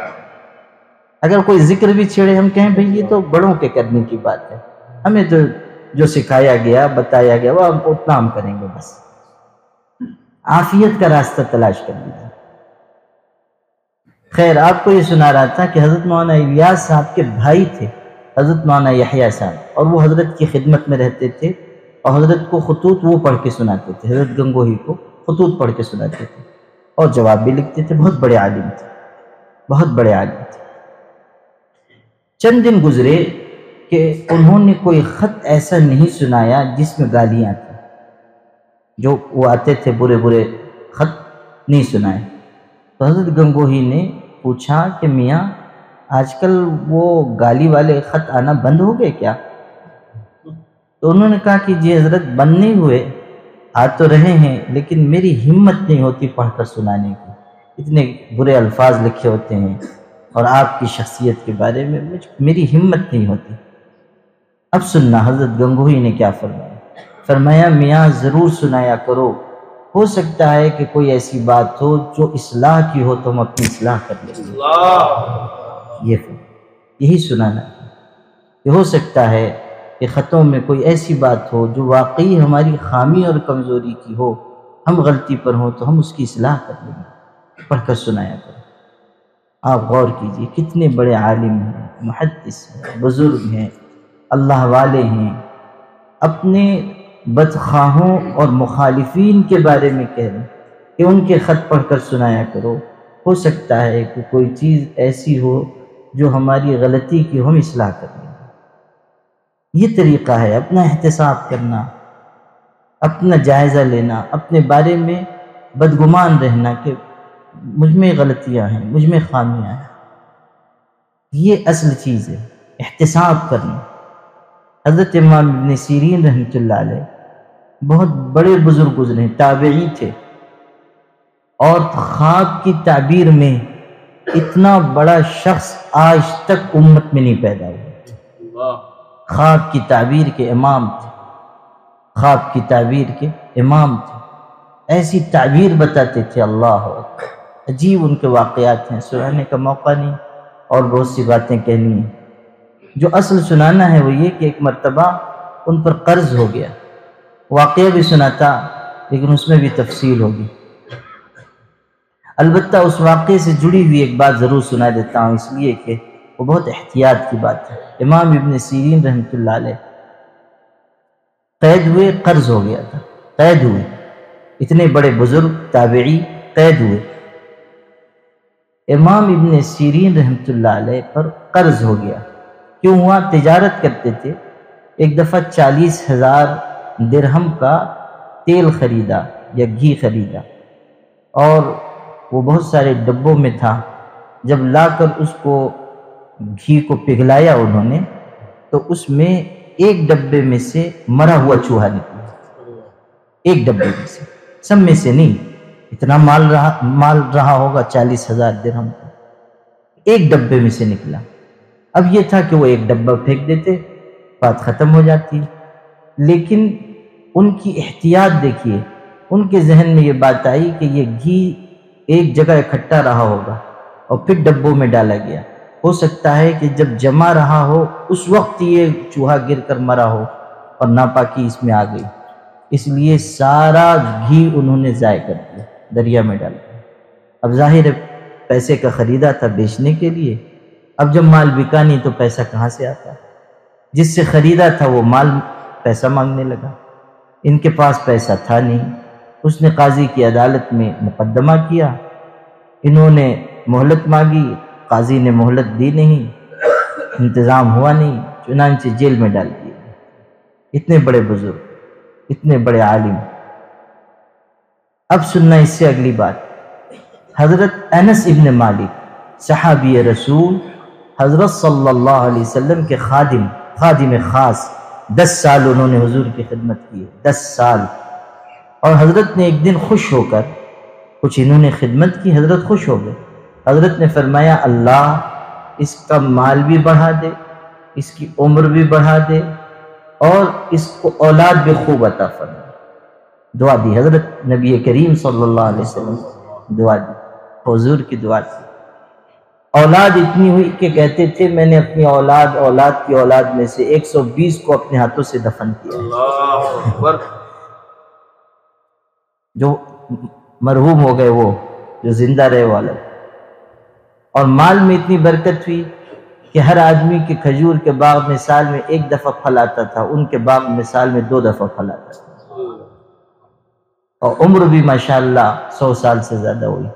Speaker 1: اگر کوئی ذکر بھی چھیڑے ہم کہیں بھئی یہ تو بڑوں کے کرنے کی بات ہے، ہمیں تو جو سکھایا گیا بتایا گیا وہ اتنا ہم کریں گے. بس عافیت کا راستہ تلاش کر لیجیے. خیر، آپ کو یہ سنا رہا تھا کہ حضرت مولانا الیاس صاحب کے بھائی تھے حضرت مولانا یحییٰ صاحب، اور وہ حضرت کی خدمت میں رہتے تھے، اور حضرت کو خطوط وہ پڑھ کے سناتے تھے. حضرت گنگوہی کو خطوط پڑھ کے سناتے تھے اور جواب بھی لکھتے تھے. بہت بڑے عالم تھے، بہت بڑے عالم تھے. چند دن گزرے کہ انہوں نے کوئی خط ایسا نہیں سنایا جس میں گالیاں تھیں. جو وہ آتے تھے برے برے خط نہیں سنائے. تو حضرت گنگوہی نے پوچھا کہ میاں آج کل وہ گالی والے خط آنا بند ہو گئے کیا؟ تو انہوں نے کہا کہ جی حضرت بند نہیں ہوئے، آ تو رہے ہیں، لیکن میری ہمت نہیں ہوتی پڑھ کر سنانے کی. اتنے برے الفاظ لکھے ہوتے ہیں اور آپ کی شخصیت کے بارے میں میری ہمت نہیں ہوتی. اب سننا حضرت گنگوہی نے کیا فرمایا. فرمایا میاں ضرور سنایا کرو، ہو سکتا ہے کہ کوئی ایسی بات ہو جو اصلاح کی ہو تو ہم اپنی اصلاح کر لیں گے. یہی سنانا کہ ہو سکتا ہے کہ خطوں میں کوئی ایسی بات ہو جو واقعی ہماری خامی اور کمزوری کی ہو، ہم غلطی پر ہوں تو ہم اس کی اصلاح کر لیں گے. پڑھ کر سنایا کرو. آپ غور کیجئے کتنے بڑے عالم ہیں، محدث ہیں، بزرگ ہیں، اللہ والے ہیں، اپنے بدخواہوں اور مخالفین کے بارے میں کہہ رہے ہیں کہ ان کے خط پڑھ کر سنایا کرو. ہو سکتا ہے کہ کوئی چیز ایسی ہو جو ہماری غلطی کی ہم اصلاح کر لیں. یہ طریقہ ہے اپنا احتساب کرنا، اپنا جائزہ لینا، اپنے بارے میں بدگمان رہنا کہ مجھ میں غلطیاں ہیں، مجھ میں خامیاں ہیں. یہ اصل چیز ہے، احتساب کرنا. حضرت امام ابن سیرین رحمۃ اللہ علیہ بہت بڑے بزرگ گزرے، تابعی تھے، اور خواب کی تعبیر میں اتنا بڑا شخص آج تک امت میں نہیں پیدا ہوا. خواب کی تعبیر کے امام تھے، خواب کی تعبیر کے امام تھے. ایسی تعبیر بتاتے تھے، اللہ اکبر. عجیب ان کے واقعات ہیں، سنانے کا موقع نہیں اور بہت سی باتیں کہنی ہیں. جو اصل سنانا ہے وہ یہ کہ ایک مرتبہ ان پر قرض ہو گیا. واقعہ بھی سناتا لیکن اس میں بھی تفصیل ہوگی. البتہ اس واقعے سے جڑی ہوئی ایک بات ضرور سنا دیتا ہوں، اس لیے کہ وہ بہت احتیاط کی بات ہے. امام ابن سیرین رحمۃ اللہ علیہ قید ہوئے، قرض ہو گیا تھا، قید ہوئے. اتنے بڑے بزرگ تابعی قید ہوئے. امام ابن سیرین رحمۃ اللہ علیہ پر قرض ہو گیا۔ کیوں ہوا؟ تجارت کرتے تھے، ایک دفعہ 40,000 درہم کا تیل خریدا یا گھی خریدا، اور وہ بہت سارے ڈبوں میں تھا۔ جب لا کر اس کو گھی کو پگھلایا انہوں نے، تو اس میں ایک ڈبے میں سے مرا ہوا چوہا نکلا، ایک ڈبے میں سے، سب میں سے نہیں، اتنا مال رہا ہوگا 40,000 درہم کا، ایک ڈبے میں سے نکلا۔ اب یہ تھا کہ وہ ایک ڈبہ پھینک دیتے، بات ختم ہو جاتی، لیکن ان کی احتیاط دیکھیے، ان کے ذہن میں یہ بات آئی کہ یہ گھی ایک جگہ اکٹھا رہا ہوگا اور پھر ڈبوں میں ڈالا گیا، ہو سکتا ہے کہ جب جمع رہا ہو اس وقت یہ چوہا گر کر مرا ہو اور ناپاکی اس میں آ گئی، اس لیے سارا گھی انہوں نے ضائع کر دیا، دریا میں ڈال دیا۔ اب ظاہر ہے پیسے کا خریدا تھا بیچنے کے لیے، اب جب مال بکا نہیں تو پیسہ کہاں سے آتا؟ جس سے خریدا تھا وہ مال پیسہ مانگنے لگا، ان کے پاس پیسہ تھا نہیں۔ اس نے قاضی کی عدالت میں مقدمہ کیا، انہوں نے مہلت مانگی، قاضی نے مہلت دی نہیں، انتظام ہوا نہیں، چنانچہ جیل میں ڈال دیے۔ اتنے بڑے بزرگ، اتنے بڑے عالم۔ اب سننا اس سے اگلی بات، حضرت انس ابن مالک صحابی رسول، حضرت صلی اللہ علیہ وسلم کے خادم خاص، 10 سال انہوں نے حضور کی خدمت کی، 10 سال۔ اور حضرت نے ایک دن خوش ہو کر، کچھ انہوں نے خدمت کی، حضرت خوش ہو گئے، حضرت نے فرمایا اللہ اس کا مال بھی بڑھا دے، اس کی عمر بھی بڑھا دے، اور اس کو اولاد بھی خوب عطا فرمائے۔ دعا دی حضرت نبی کریم صلی اللہ علیہ وسلم، دعا دی، حضور کی دعا تھی۔ اولاد اتنی ہوئی کہ کہتے تھے میں نے اپنی اولاد کی اولاد میں سے 120 کو اپنے ہاتھوں سے دفن کیا،
Speaker 2: اللہ اکبر،
Speaker 1: جو مرحوم ہو گئے وہ، جو زندہ رہے والا۔ اور مال میں اتنی برکت ہوئی کہ ہر آدمی کے کھجور کے باغ میں سال میں 1 دفعہ پھل آتا تھا، ان کے باغ میں سال میں 2 دفعہ پھل آتا تھا، اور عمر بھی ماشاءاللہ 100 سال سے زیادہ ہوئی،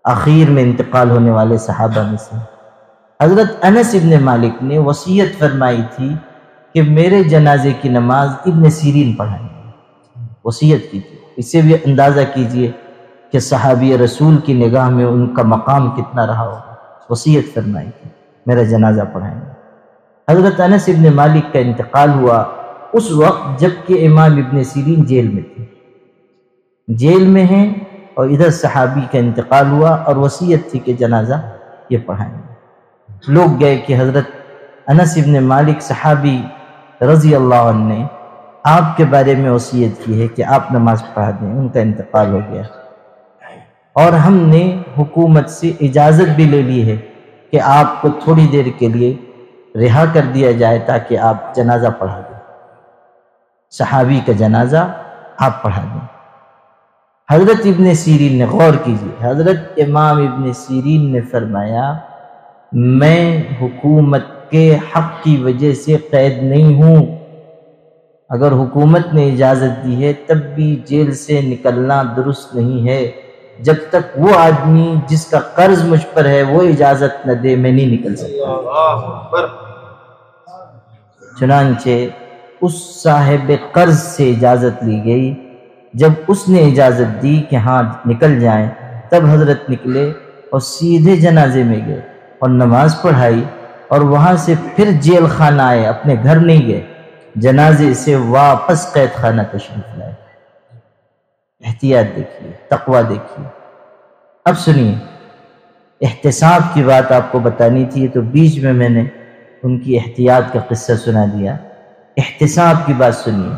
Speaker 1: آخر میں انتقال ہونے والے صحابہ میں سے۔ حضرت انس ابن مالک نے وصیت فرمائی تھی کہ میرے جنازے کی نماز ابن سیرین پڑھائیں گے، وصیت کی تھی۔ اس سے بھی اندازہ کیجئے کہ صحابی رسول کی نگاہ میں ان کا مقام کتنا رہا ہوگا، وصیت فرمائی تھی میرا جنازہ پڑھائیں گے۔ حضرت انس ابن مالک کا انتقال ہوا اس وقت جب کہ امام ابن سیرین جیل میں تھے، جیل میں ہیں، اور ادھر صحابی کا انتقال ہوا اور وصیت تھی کہ جنازہ یہ پڑھائیں گے۔ لوگ گئے کہ حضرت انس ابن مالک صحابی رضی اللہ عنہ نے آپ کے بارے میں وصیت کی ہے کہ آپ نماز پڑھا دیں، ان کا انتقال ہو گیا، اور ہم نے حکومت سے اجازت بھی لے لی ہے کہ آپ کو تھوڑی دیر کے لیے رہا کر دیا جائے تاکہ آپ جنازہ پڑھا دیں، صحابی کا جنازہ آپ پڑھا دیں۔ حضرت ابن سیرین نے، غور کیجیے، حضرت امام ابن سیرین نے فرمایا میں حکومت کے حق کی وجہ سے قید نہیں ہوں، اگر حکومت نے اجازت دی ہے تب بھی جیل سے نکلنا درست نہیں ہے، جب تک وہ آدمی جس کا قرض مجھ پر ہے وہ اجازت نہ دے میں نہیں نکل سکتا۔
Speaker 2: اللہ اکبر،
Speaker 1: چنانچہ اس صاحب قرض سے اجازت لی گئی، جب اس نے اجازت دی کہ ہاں نکل جائیں، تب حضرت نکلے اور سیدھے جنازے میں گئے اور نماز پڑھائی، اور وہاں سے پھر جیل خانہ آئے، اپنے گھر نہیں گئے، جنازے سے واپس قید خانہ تشریف لائے۔ احتیاط دیکھیے، تقوی دیکھیے۔ اب سنیے، احتساب کی بات آپ کو بتانی تھی تو بیچ میں نے ان کی احتیاط کا قصہ سنا دیا۔ احتساب کی بات سنیے،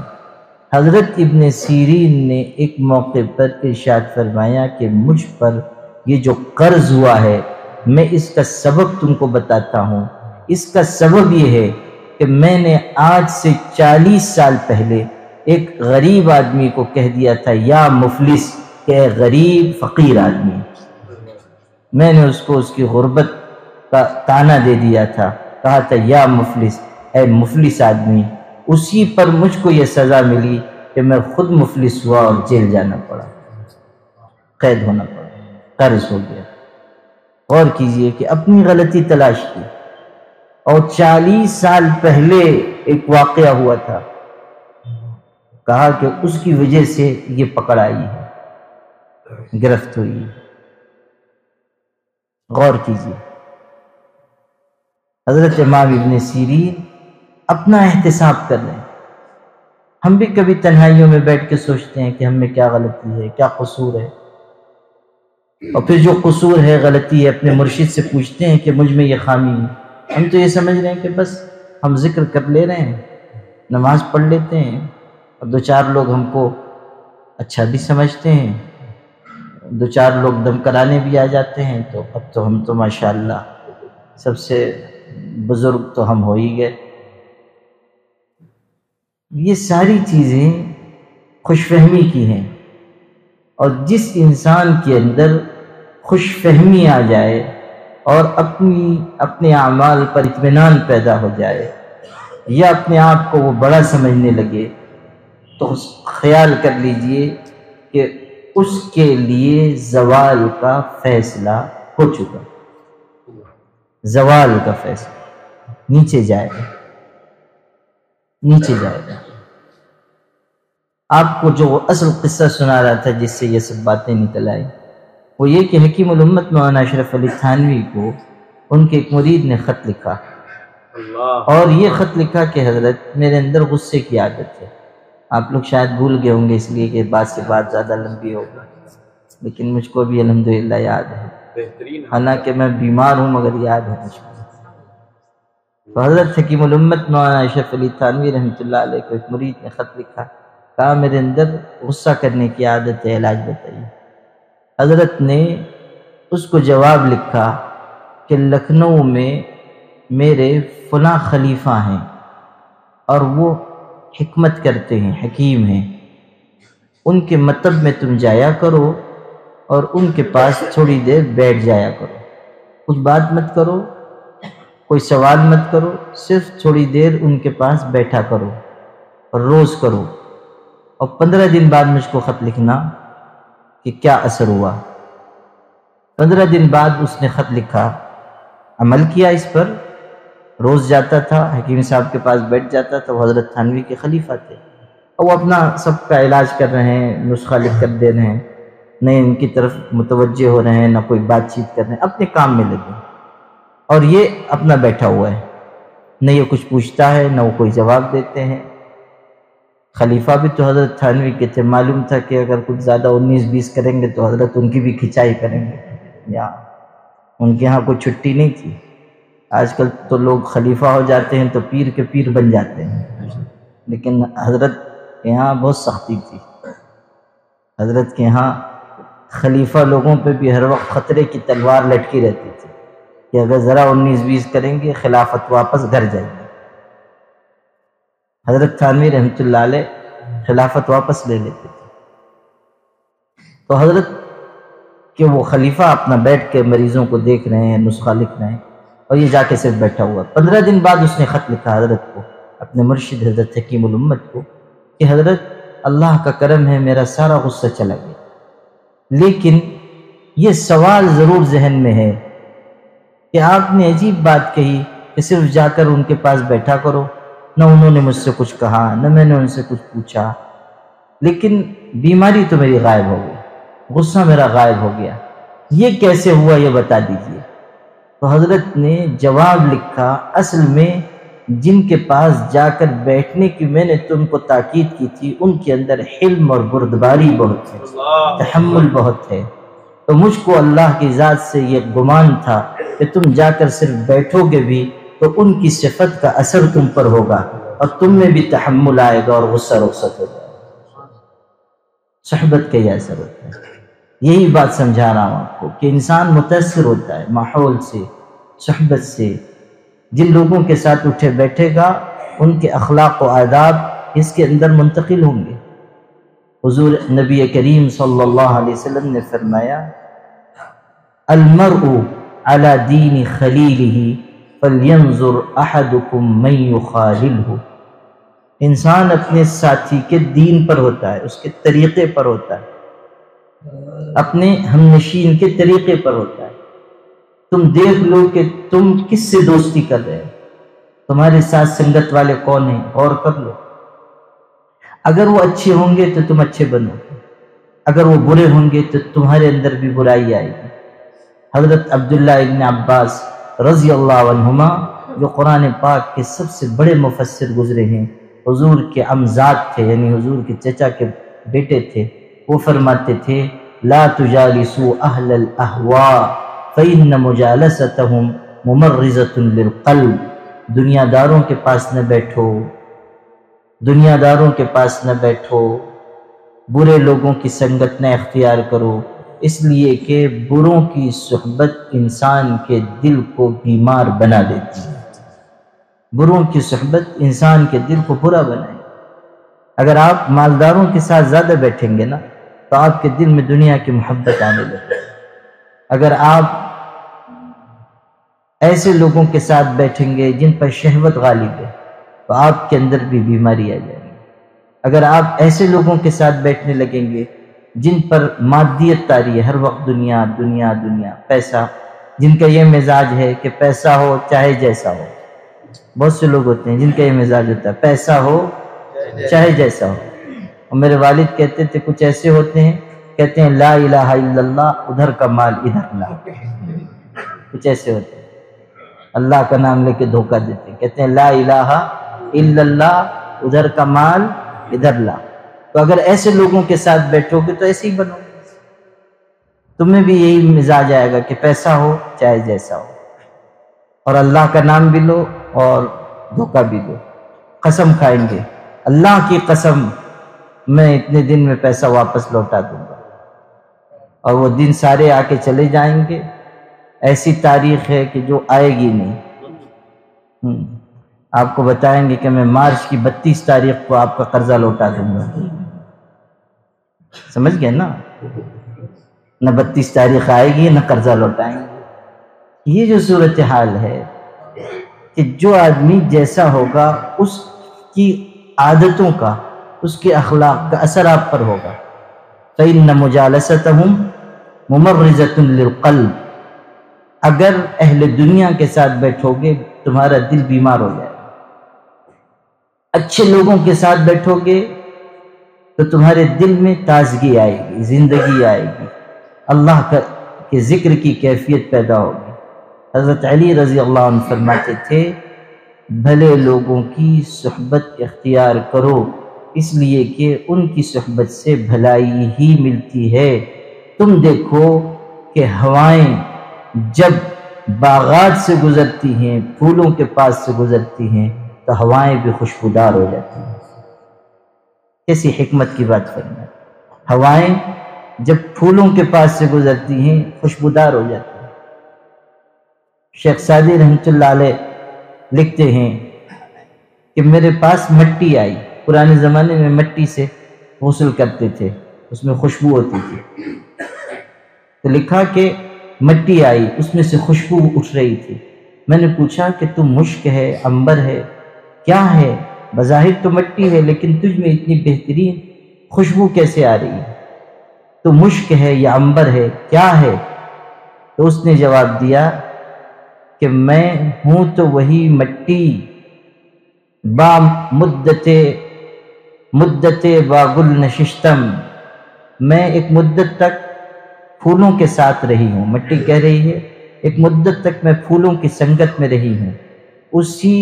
Speaker 1: حضرت ابن سیرین نے ایک موقع پر ارشاد فرمایا کہ مجھ پر یہ جو قرض ہوا ہے میں اس کا سبب تم کو بتاتا ہوں۔ اس کا سبب یہ ہے کہ میں نے آج سے 40 سال پہلے ایک غریب آدمی کو کہہ دیا تھا یا مفلس، کہ اے غریب فقیر آدمی، میں نے اس کو اس کی غربت کا تانا دے دیا تھا، کہا تھا یا مفلس، اے مفلس آدمی، اسی پر مجھ کو یہ سزا ملی کہ میں خود مفلس ہوا اور جیل جانا پڑا، قید ہونا پڑا، قرض ہو گیا۔ غور کیجئے کہ اپنی غلطی تلاش کی، اور 40 سال پہلے ایک واقعہ ہوا تھا، کہا کہ اس کی وجہ سے یہ پکڑ آئی ہے، گرفت ہوئی ہے۔ غور کیجئے، حضرت امام ابن سیرین اپنا احتساب کر رہے ہیں۔ ہم بھی کبھی تنہائیوں میں بیٹھ کے سوچتے ہیں کہ ہم میں کیا غلطی ہے، کیا قصور ہے، اور پھر جو قصور ہے، غلطی ہے، اپنے مرشد سے پوچھتے ہیں کہ مجھ میں یہ خامی ہے۔ ہم تو یہ سمجھ رہے ہیں کہ بس ہم ذکر کر لے رہے ہیں، نماز پڑھ لیتے ہیں، اور 2-4 لوگ ہم کو اچھا بھی سمجھتے ہیں، 2-4 لوگ دم کرانے بھی آ جاتے ہیں، تو اب تو ہم تو ماشاءاللہ سب سے بزرگ تو ہم ہو ہی گئے۔ یہ ساری چیزیں خوش فہمی کی ہیں، اور جس انسان کے اندر خوش فہمی آ جائے اور اپنے اعمال پر اطمینان پیدا ہو جائے، یا اپنے آپ کو وہ بڑا سمجھنے لگے، تو خیال کر لیجئے کہ اس کے لیے زوال کا فیصلہ ہو چکا، زوال کا فیصلہ، نیچے جائے گا، نیچے جائے گا۔ آپ کو جو اصل قصہ سنا رہا تھا جس سے یہ سب باتیں نکل آئی، وہ یہ کہ حکیم الامت مولانا اشرف علی تھانوی کو ان کے ایک مرید نے خط لکھا، اور یہ خط لکھا کہ حضرت میرے اندر غصے کی عادت ہے۔ آپ لوگ شاید بھول گئے ہوں گے اس لیے کہ بات سے بات زیادہ لمبی ہوگی، لیکن مجھ کو بھی الحمدللہ یاد ہے، حالانکہ میں بیمار ہوں مگر یاد ہے مجھ کو۔ تو حضرت حکیم الامت مولانا اشرف علی تھانوی رحمۃ اللہ علیہ کو ایک مرید نے خط لکھا، کہا میرے اندر غصہ کرنے کی عادت ہے، علاج بتائیے۔ حضرت نے اس کو جواب لکھا کہ لکھنؤ میں میرے فلاں خلیفہ ہیں، اور وہ حکمت کرتے ہیں، حکیم ہیں، ان کے مطلب میں تم جایا کرو اور ان کے پاس تھوڑی دیر بیٹھ جایا کرو، کچھ بات مت کرو، کوئی سوال مت کرو، صرف تھوڑی دیر ان کے پاس بیٹھا کرو، اور روز کرو، اور 15 دن بعد مجھ کو خط لکھنا کہ کیا اثر ہوا۔ 15 دن بعد اس نے خط لکھا، عمل کیا اس پر، روز جاتا تھا حکیم صاحب کے پاس بیٹھ جاتا تھا، وہ حضرت تھانوی کے خلیفہ تھے، اور وہ اپنا سب کا علاج کر رہے ہیں، نسخہ لکھ کر دے رہے ہیں، نہ ان کی طرف متوجہ ہو رہے ہیں، نہ کوئی بات چیت کر رہے ہیں، اپنے کام میں لگے، اور یہ اپنا بیٹھا ہوا ہے، نہ یہ کچھ پوچھتا ہے نہ وہ کوئی جواب دیتے ہیں۔ خلیفہ بھی تو حضرت تھانوی کے تھے، معلوم تھا کہ اگر کچھ زیادہ 19-20 کریں گے تو حضرت ان کی بھی کھچائی کریں گے، یا ان کے ہاں کوئی چھٹی نہیں تھی۔ آج کل تو لوگ خلیفہ ہو جاتے ہیں تو پیر کے پیر بن جاتے ہیں، لیکن حضرت کے یہاں بہت سختی تھی۔ حضرت کے یہاں خلیفہ لوگوں پہ بھی ہر وقت خطرے کی تلوار لٹکی رہتی تھی کہ اگر ذرا 19-20 کریں گے خلافت واپس گھر جائے گی۔ حضرت تھانوی رحمۃ اللہ علیہ خلافت واپس لے لیتے تھے، تو حضرت کہ وہ خلیفہ اپنا بیٹھ کے مریضوں کو دیکھ رہے ہیں، نسخہ لکھ رہے ہیں، اور یہ جا کے صرف بیٹھا ہوا۔ 15 دن بعد اس نے خط لکھا حضرت کو، اپنے مرشد حضرت حکیم الامت کو، کہ حضرت اللہ کا کرم ہے میرا سارا غصہ چلا گیا، لیکن یہ سوال ضرور ذہن میں ہے کہ آپ نے عجیب بات کہی کہ صرف جا کر ان کے پاس بیٹھا کرو، نہ انہوں نے مجھ سے کچھ کہا نہ میں نے ان سے کچھ پوچھا، لیکن بیماری تو میری غائب ہو گئی، غصہ میرا غائب ہو گیا، یہ کیسے ہوا یہ بتا دیجئے۔ تو حضرت نے جواب لکھا، اصل میں جن کے پاس جا کر بیٹھنے کی میں نے تم کو تاکید کی تھی ان کے اندر حلم اور بردباری بہت ہے، تحمل بہت ہے، تو مجھ کو اللہ کی ذات سے یہ گمان تھا کہ تم جا کر صرف بیٹھو گے بھی تو ان کی صفت کا اثر تم پر ہوگا اور تم میں بھی تحمل آئے گا اور غصہ رخصت ہو جائے گا۔ صحبت کا یہ اثر ہوتا ہے، یہی بات سمجھا رہا ہوں آپ کو کہ انسان متاثر ہوتا ہے ماحول سے، صحبت سے، جن لوگوں کے ساتھ اٹھے بیٹھے گا ان کے اخلاق و آداب اس کے اندر منتقل ہوں گے۔ حضور نبی کریم صلی اللہ علیہ وسلم نے فرمایا، المرء علی دین خلیلہ فلینظر احدکم من یخاللہ، انسان اپنے ساتھی کے دین پر ہوتا ہے، اس کے طریقے پر ہوتا ہے، اپنے ہم نشین کے طریقے پر ہوتا ہے۔ تم دیکھ لو کہ تم کس سے دوستی کر رہے ہو، تمہارے ساتھ سنگت والے کون ہیں، غور کر لو۔ اگر وہ اچھے ہوں گے تو تم اچھے بنو، اگر وہ برے ہوں گے تو تمہارے اندر بھی برائی آئے گی۔ حضرت عبداللہ ابن عباس رضی اللہ عنہما جو قرآن پاک کے سب سے بڑے مفسر گزرے ہیں، حضور کے امزاد تھے، یعنی حضور کے چچا کے بیٹے تھے، وہ فرماتے تھے لا تجالسوا اہل الاہواء فإن مجالستهم ممرضۃ للقلب، دنیا داروں کے پاس نہ بیٹھو، دنیا داروں کے پاس نہ بیٹھو، برے لوگوں کی سنگت نہ اختیار کرو، اس لیے کہ بروں کی صحبت انسان کے دل کو بیمار بنا دیتی ہے۔ بروں کی صحبت انسان کے دل کو برا بنائے۔ اگر آپ مالداروں کے ساتھ زیادہ بیٹھیں گے نا تو آپ کے دل میں دنیا کی محبت آنے لگے۔ اگر آپ ایسے لوگوں کے ساتھ بیٹھیں گے جن پر شہوت غالب ہے تو آپ کے اندر بھی بیماری آ جائے گی۔ اگر آپ ایسے لوگوں کے ساتھ بیٹھنے لگیں گے جن پر مادیت طاری ہے، ہر وقت دنیا دنیا دنیا، پیسہ، جن کا یہ مزاج ہے کہ پیسہ ہو چاہے جیسا ہو، بہت سے لوگ ہوتے ہیں جن کا یہ مزاج ہوتا ہے پیسہ ہو چاہے جیسا ہو۔ اور میرے والد کہتے تھے کچھ ایسے ہوتے ہیں، کہتے ہیں لا الہ الا اللہ ادھر کا مال ادھر لا، کچھ ایسے ہوتے ہیں اللہ کا نام لے کے دھوکہ دیتے ہیں، کہتے ہیں لا الہ الا اللہ ادھر کا مال ادھر لا۔ تو اگر ایسے لوگوں کے ساتھ بیٹھو گے تو ایسے ہی بنو گے، تمہیں بھی یہی مزاج آئے گا کہ پیسہ ہو چاہے جیسا ہو، اور اللہ کا نام بھی لو اور دھوکہ بھی دو۔ قسم کھائیں گے اللہ کی قسم میں اتنے دن میں پیسہ واپس لوٹا دوں گا، اور وہ دن سارے آ کے چلے جائیں گے، ایسی تاریخ ہے کہ جو آئے گی نہیں۔ آپ کو بتائیں گے کہ میں مارچ کی 32 تاریخ کو آپ کا قرضہ لوٹا دوں گا، سمجھ گئے نا؟ نہ 32 تاریخ آئے گی نہ قرضہ لوٹائیں گے۔ یہ جو صورتحال ہے کہ جو آدمی جیسا ہوگا اس کی عادتوں کا، اس کے اخلاق کا اثر آپ پر ہوگا۔ فَإِنَّ مُجَالَسَتَهُمْ مُمَرِّزَةٌ لِلْقَلْبِ، اگر اہل دنیا کے ساتھ بیٹھو گے تمہارا دل بیمار ہو جائے گا۔ اچھے لوگوں کے ساتھ بیٹھو گے تو تمہارے دل میں تازگی آئے گی، زندگی آئے گی، اللہ کے ذکر کی کیفیت پیدا ہوگی۔ حضرت علی رضی اللہ عنہ فرماتے تھے بھلے لوگوں کی صحبت اختیار کرو، اس لیے کہ ان کی صحبت سے بھلائی ہی ملتی ہے۔ تم دیکھو کہ ہوائیں جب باغات سے گزرتی ہیں، پھولوں کے پاس سے گزرتی ہیں تو ہوائیں بھی خوشبودار ہو جاتی ہیں۔ کیسی حکمت کی بات کرنا، ہوائیں جب پھولوں کے پاس سے گزرتی ہیں خوشبودار ہو جاتی ہیں۔ شیخ سعدی رحمۃ اللہ علیہ لکھتے ہیں کہ میرے پاس مٹی آئی، پرانے زمانے میں مٹی سے غسل کرتے تھے، اس میں خوشبو ہوتی تھی، تو لکھا کہ مٹی آئی، اس میں سے خوشبو اٹھ رہی تھی۔ میں نے پوچھا کہ تم مشک ہے، عنبر ہے، کیا ہے؟ بظاہر تو مٹی ہے لیکن تجھ میں اتنی بہترین خوشبو کیسے آ رہی ہے؟ تو مشک ہے یا عنبر ہے، کیا ہے؟ تو اس نے جواب دیا کہ میں ہوں تو وہی مٹی با مدت با گل نشستم، میں ایک مدت تک پھولوں کے ساتھ رہی ہوں، مٹی کہہ رہی ہے ایک مدت تک میں پھولوں کی سنگت میں رہی ہوں، اسی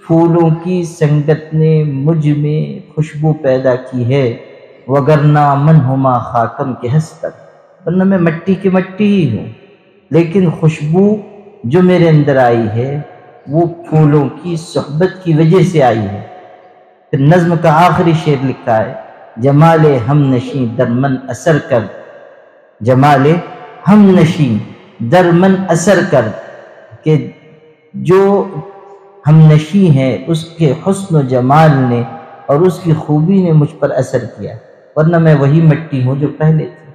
Speaker 1: پھولوں کی سنگت نے مجھ میں خوشبو پیدا کی ہے، وگرنہ من ہما خاکم کے ہستک، ورنہ میں مٹی کی مٹی ہی ہوں، لیکن خوشبو جو میرے اندر آئی ہے وہ پھولوں کی صحبت کی وجہ سے آئی ہے۔ پھر نظم کا آخری شعر لکھا ہے جمال ہم نشیں در من اثر کر، جمال ہم نشیں در من اثر کر، کہ جو ہم نشیں ہے اس کے حسن و جمال نے اور اس کی خوبی نے مجھ پر اثر کیا، ورنہ میں وہی مٹی ہوں جو پہلے تھی،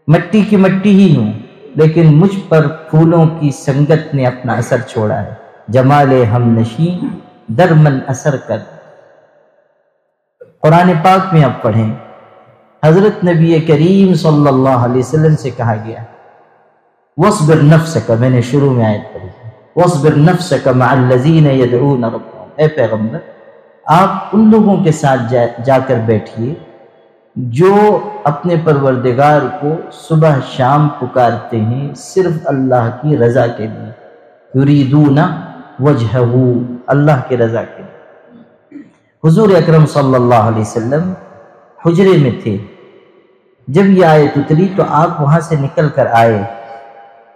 Speaker 1: مٹی کی مٹی ہی ہوں لیکن مجھ پر پھولوں کی سنگت نے اپنا اثر چھوڑا ہے۔ جمال ہم نشیں در من اثر کر۔ قرآن پاک میں آپ پڑھیں، حضرت نبی کریم صلی اللہ علیہ وسلم سے کہا گیا وَاصْبِرْ نَفْسَكَ، میں نے شروع میں آیت پڑھی، وَاصْبِرْ نَفْسَكَ مَعَ الَّذِينَ يَدْعُونَ رَبَّهُمْ، اے پیغمبر آپ ان لوگوں کے ساتھ جا کر بیٹھیے جو اپنے پروردگار کو صبح شام پکارتے ہیں صرف اللہ کی رضا کے لیے، یریدون وجہہ، اللہ کی رضا کے لیے۔ حضور اکرم صلی اللہ علیہ وسلم حجرے میں تھے، جب یہ آیت اتری تو آپ وہاں سے نکل کر آئے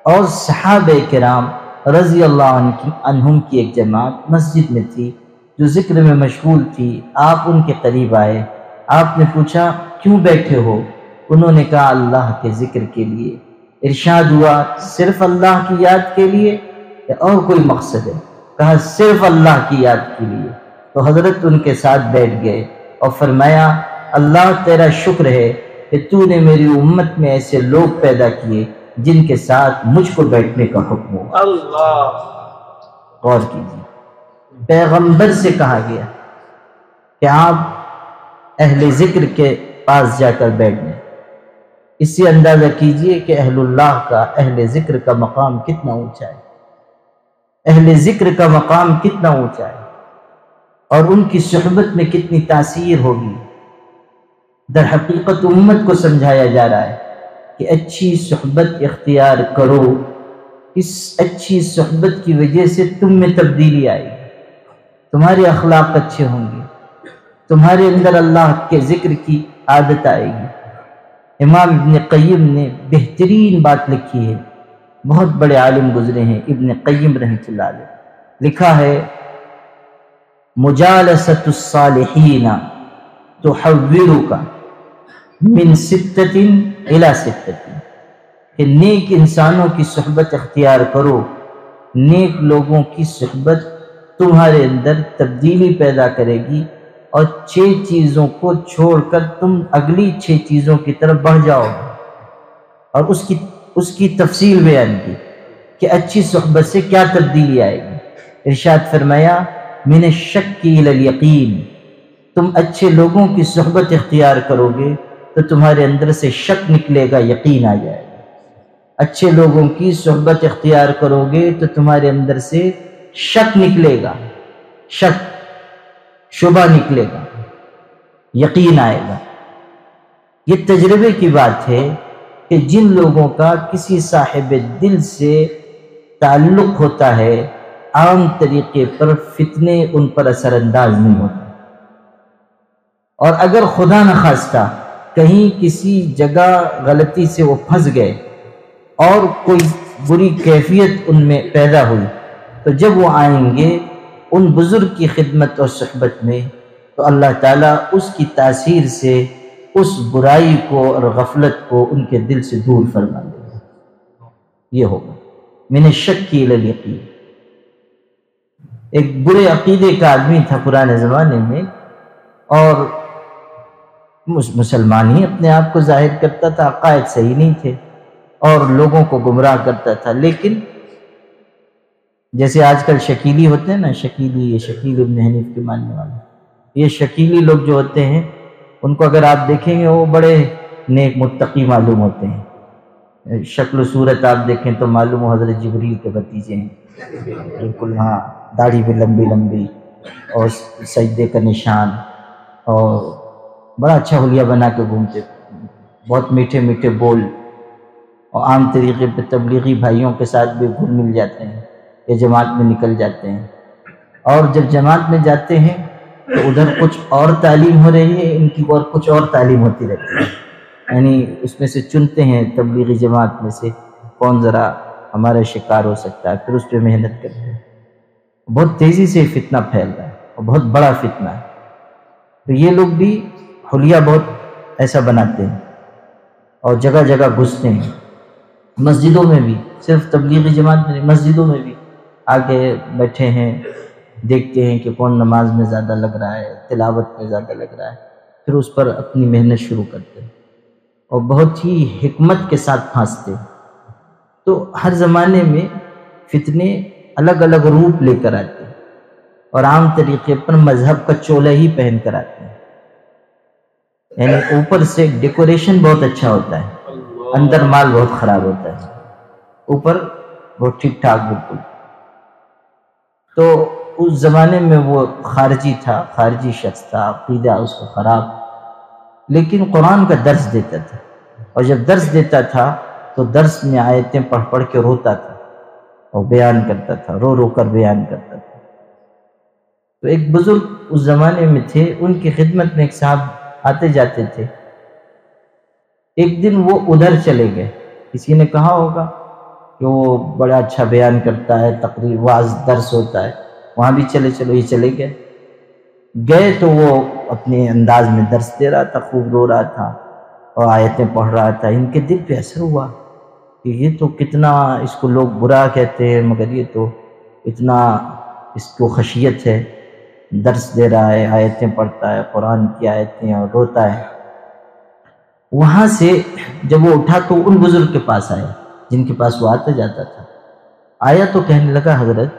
Speaker 1: اور صحابہ کرام رضی اللہ عنہم کی ایک جماعت مسجد میں تھی جو ذکر میں مشغول تھی۔ آپ ان کے قریب آئے، آپ نے پوچھا کیوں بیٹھے ہو؟ انہوں نے کہا اللہ کے ذکر کے لیے۔ ارشاد ہوا صرف اللہ کی یاد کے لیے یا اور کوئی مقصد ہے؟ کہا صرف اللہ کی یاد کے لیے۔ تو حضرت ان کے ساتھ بیٹھ گئے اور فرمایا اللہ تیرا شکر ہے کہ تو نے میری امت میں ایسے لوگ پیدا کیے جن کے ساتھ مجھ کو بیٹھنے کا حکم ہو۔
Speaker 2: اللہ،
Speaker 1: غور کیجیے، پیغمبر سے کہا گیا کہ آپ اہل ذکر کے پاس جا کر بیٹھ جائیں۔ اس سے اندازہ کیجئے کہ اہل اللہ کا، اہل ذکر کا مقام کتنا اونچا ہے، اہل ذکر کا مقام کتنا اونچا ہے، اور ان کی صحبت میں کتنی تاثیر ہوگی۔ در حقیقت امت کو سمجھایا جا رہا ہے کہ اچھی صحبت اختیار کرو، اس اچھی صحبت کی وجہ سے تم میں تبدیلی آئے گی، تمہارے اخلاق اچھے ہوں گے، تمہارے اندر اللہ کے ذکر کی عادت آئے گی۔ امام ابن قیم نے بہترین بات لکھی ہے، بہت بڑے عالم گزرے ہیں ابن قیم رحمۃ اللہ علیہ، لکھا ہے مجالسۃ الصالحین تحورک من ستۃ الی ستۃ، کہ نیک انسانوں کی صحبت اختیار کرو، نیک لوگوں کی صحبت تمہارے اندر تبدیلی پیدا کرے گی، اور 6 چیزوں کو چھوڑ کر تم اگلی 6 چیزوں کی طرف بڑھ جاؤ گے۔ اور اس کی تفصیل بیان کی کہ اچھی صحبت سے کیا تبدیلی آئے گی۔ ارشاد فرمایا من الشک الی الیقین، تم اچھے لوگوں کی صحبت اختیار کرو گے تو تمہارے اندر سے شک نکلے گا، یقین آ جائے گا۔ اچھے لوگوں کی صحبت اختیار کرو گے تو تمہارے اندر سے شک نکلے گا، شک، شبہ نکلے گا، یقین آئے گا۔ یہ تجربے کی بات ہے کہ جن لوگوں کا کسی صاحب دل سے تعلق ہوتا ہے عام طریقے پر فتنے ان پر اثر انداز نہیں ہوتے، اور اگر خدا نخواستہ کہیں کسی جگہ غلطی سے وہ پھنس گئے اور کوئی بری کیفیت ان میں پیدا ہوئی، تو جب وہ آئیں گے ان بزرگ کی خدمت اور صحبت میں، تو اللہ تعالیٰ اس کی تاثیر سے اس برائی کو اور غفلت کو ان کے دل سے دور فرما دے گا۔ یہ ہوگا من الشک الی الیقین۔ ایک برے عقیدے کا آدمی تھا پرانے زمانے میں، اور مسلمان ہی اپنے آپ کو ظاہر کرتا تھا، عقائد صحیح نہیں تھے اور لوگوں کو گمراہ کرتا تھا، لیکن جیسے آج کل شکیلی ہوتے ہیں نا، شکیلی، یہ شکیل ابن حنیف کے ماننے والے، یہ شکیلی لوگ جو ہوتے ہیں ان کو اگر آپ دیکھیں گے وہ بڑے نیک متقی معلوم ہوتے ہیں، شکل و صورت آپ دیکھیں تو معلوم ہو حضرت جبریل کے بھتیجے ہیں بالکل، ہاں، داڑھی بھی لمبی لمبی اور سجدے کا نشان، اور بڑا اچھا حلیہ بنا کے گھومتے، بہت میٹھے میٹھے بول، اور عام طریقے پہ تبلیغی بھائیوں کے ساتھ بھی گھل مل جاتے ہیں، یہ جماعت میں نکل جاتے ہیں، اور جب جماعت میں جاتے ہیں تو ادھر کچھ اور تعلیم ہو رہی ہے، ان کی اور کچھ اور تعلیم ہوتی رہتی ہے، یعنی اس میں سے چنتے ہیں تبلیغی جماعت میں سے کون ذرا ہمارا شکار ہو سکتا ہے، پھر اس پہ محنت کرتے ہیں۔ بہت تیزی سے فتنہ پھیل رہا ہے اور بہت بڑا فتنہ ہے، تو یہ لوگ بھی حلیہ بہت ایسا بناتے ہیں اور جگہ جگہ گھستے ہیں، مسجدوں میں بھی، صرف تبلیغی جماعت میں نہیں، مسجدوں میں بھی آگے بیٹھے ہیں، دیکھتے ہیں کہ کون نماز میں زیادہ لگ رہا ہے، تلاوت میں زیادہ لگ رہا ہے، پھر اس پر اپنی محنت شروع کرتے ہیں اور بہت ہی حکمت کے ساتھ پھانستے ہیں۔ تو ہر زمانے میں فتنے الگ الگ روپ لے کر آتے ہیں، اور عام طریقے پر مذہب کا چولہ ہی پہن کر آتے ہیں، یعنی اوپر سے ڈیکوریشن بہت اچھا ہوتا ہے، اندر مال بہت خراب ہوتا ہے۔ اوپر وہ ٹھیک ٹھاک بالکل. تو اس زمانے میں وہ خارجی تھا، خارجی شخص تھا، عقیدہ اس کو خراب، لیکن قرآن کا درس دیتا تھا. اور جب درس دیتا تھا تو درس میں آیتیں پڑھ پڑھ کے روتا تھا اور بیان کرتا تھا، رو رو کر بیان کرتا تھا. تو ایک بزرگ اس زمانے میں تھے، ان کی خدمت میں ایک صاحب آتے جاتے تھے. ایک دن وہ ادھر چلے گئے، کسی نے کہا ہوگا کہ وہ بڑا اچھا بیان کرتا ہے، تقریر واعظ درس ہوتا ہے، وہاں بھی چلے چلو. یہ چلے گئے تو وہ اپنے انداز میں درس دے رہا تھا، خوب رو رہا تھا اور آیتیں پڑھ رہا تھا. ان کے دل پہ اثر ہوا کہ یہ تو کتنا، اس کو لوگ برا کہتے ہیں مگر یہ تو اتنا اس کو خشیت ہے، درس دے رہا ہے، آیتیں پڑھتا ہے، قرآن کی آیتیں، اور روتا ہے. وہاں سے جب وہ اٹھا تو ان بزرگ کے پاس آیا جن کے پاس وہ آتا جاتا تھا. آیا تو کہنے لگا حضرت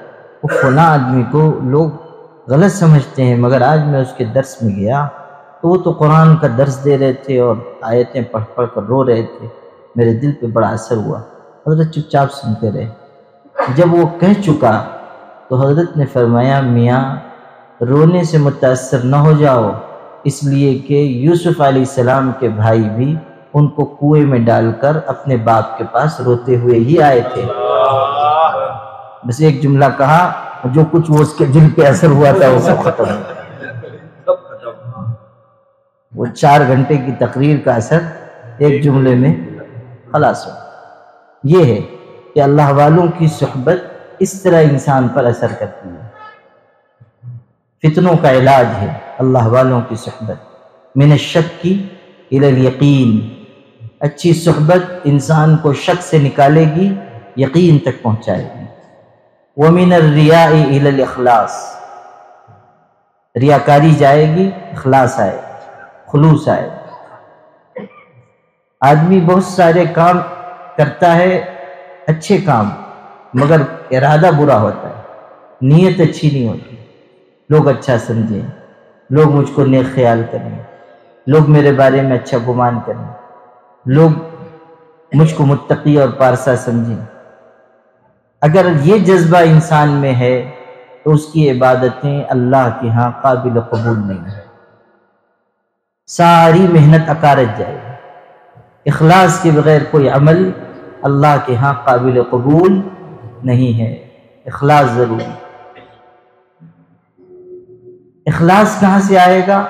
Speaker 1: وہ فلاں آدمی کو لوگ غلط سمجھتے ہیں، مگر آج میں اس کے درس میں گیا تو وہ تو قرآن کا درس دے رہے تھے اور آیتیں پڑھ پڑھ کر رو رہے تھے، میرے دل پہ بڑا اثر ہوا. حضرت چپ چاپ سنتے رہے. جب وہ کہہ چکا تو حضرت نے فرمایا میاں رونے سے متاثر نہ ہو جاؤ، اس لیے کہ یوسف علیہ السلام کے بھائی بھی ان کو کنویں میں ڈال کر اپنے باپ کے پاس روتے ہوئے ہی آئے تھے. بس ایک جملہ کہا، جو کچھ وہ اس کے دل پہ اثر ہوا تھا وہ سب ختم ہو گیا. وہ 4 گھنٹے کی تقریر کا اثر ایک جملے میں خلاص ہو. یہ ہے کہ اللہ والوں کی صحبت اس طرح انسان پر اثر کرتی ہے. فتنوں کا علاج ہے اللہ والوں کی صحبت. من الشک الی الیقین، اچھی صحبت انسان کو شک سے نکالے گی، یقین تک پہنچائے گی. ومن الریاء الی الاخلاص، ریاکاری جائے گی، اخلاص آئے گا، خلوص آئے گا. آدمی بہت سارے کام کرتا ہے، اچھے کام، مگر ارادہ برا ہوتا ہے، نیت اچھی نہیں ہوتی. لوگ اچھا سمجھیں، لوگ مجھ کو نیک خیال کریں، لوگ میرے بارے میں اچھا گمان کریں، لوگ مجھ کو متقی اور پارسا سمجھیں. اگر یہ جذبہ انسان میں ہے تو اس کی عبادتیں اللہ کے ہاں قابل قبول نہیں ہیں، ساری محنت اکارت جائے گی. اخلاص کے بغیر کوئی عمل اللہ کے ہاں قابل قبول نہیں ہے. اخلاص ضروری. اخلاص کہاں سے آئے گا؟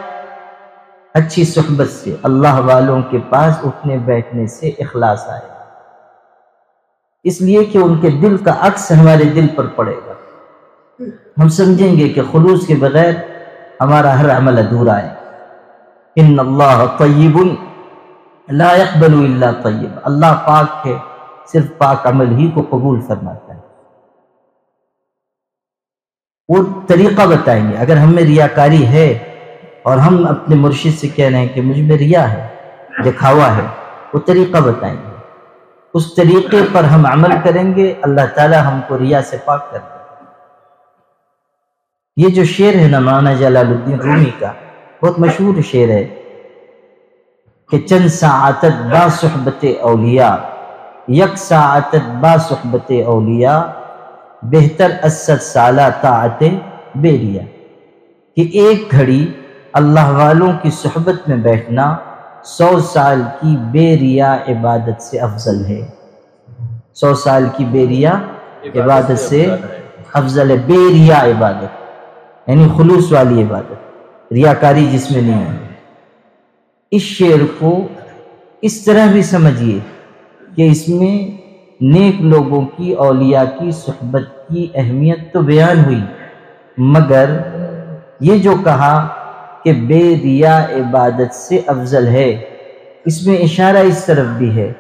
Speaker 1: اچھی صحبت سے، اللہ والوں کے پاس اٹھنے بیٹھنے سے اخلاص آئے گا. اس لیے کہ ان کے دل کا عکس ہمارے دل پر پڑے گا. ہم سمجھیں گے کہ خلوص کے بغیر ہمارا ہر عمل ادھورا ہے. ان اللہ طیب لا يقبل الا طیب، اللہ پاک ہے، صرف پاک عمل ہی کو قبول فرماتا ہے. وہ طریقہ بتائیں گے. اگر ہم میں ریاکاری ہے اور ہم اپنے مرشد سے کہہ رہے ہیں کہ مجھ میں ریا ہے، دکھاوا ہے، وہ طریقہ بتائیں گے. اس طریقے پر ہم عمل کریں گے، اللہ تعالی ہم کو ریا سے پاک کر دے. یہ جو شعر ہے نا مولانا جلال الدین رومی کا، بہت مشہور شعر ہے کہ چند ساعتت با صحبت اولیاء، یک ساعتت با صحبت اولیاء، بہتر از 100 سالہ طاعت بے ریا. کہ ایک گھڑی اللہ والوں کی صحبت میں بیٹھنا 100 سال کی بے ریا عبادت سے افضل ہے. 100 سال کی بے ریا عبادت سے افضل ہے. بے ریا عبادت یعنی خلوص والی عبادت، ریاکاری جس میں نہیں ہے. اس شعر کو اس طرح بھی سمجھیے کہ اس میں نیک لوگوں کی، اولیاء کی صحبت کی اہمیت تو بیان ہوئی، مگر یہ جو کہا کہ بے ریا عبادت سے افضل ہے، اس میں اشارہ اس طرف بھی ہے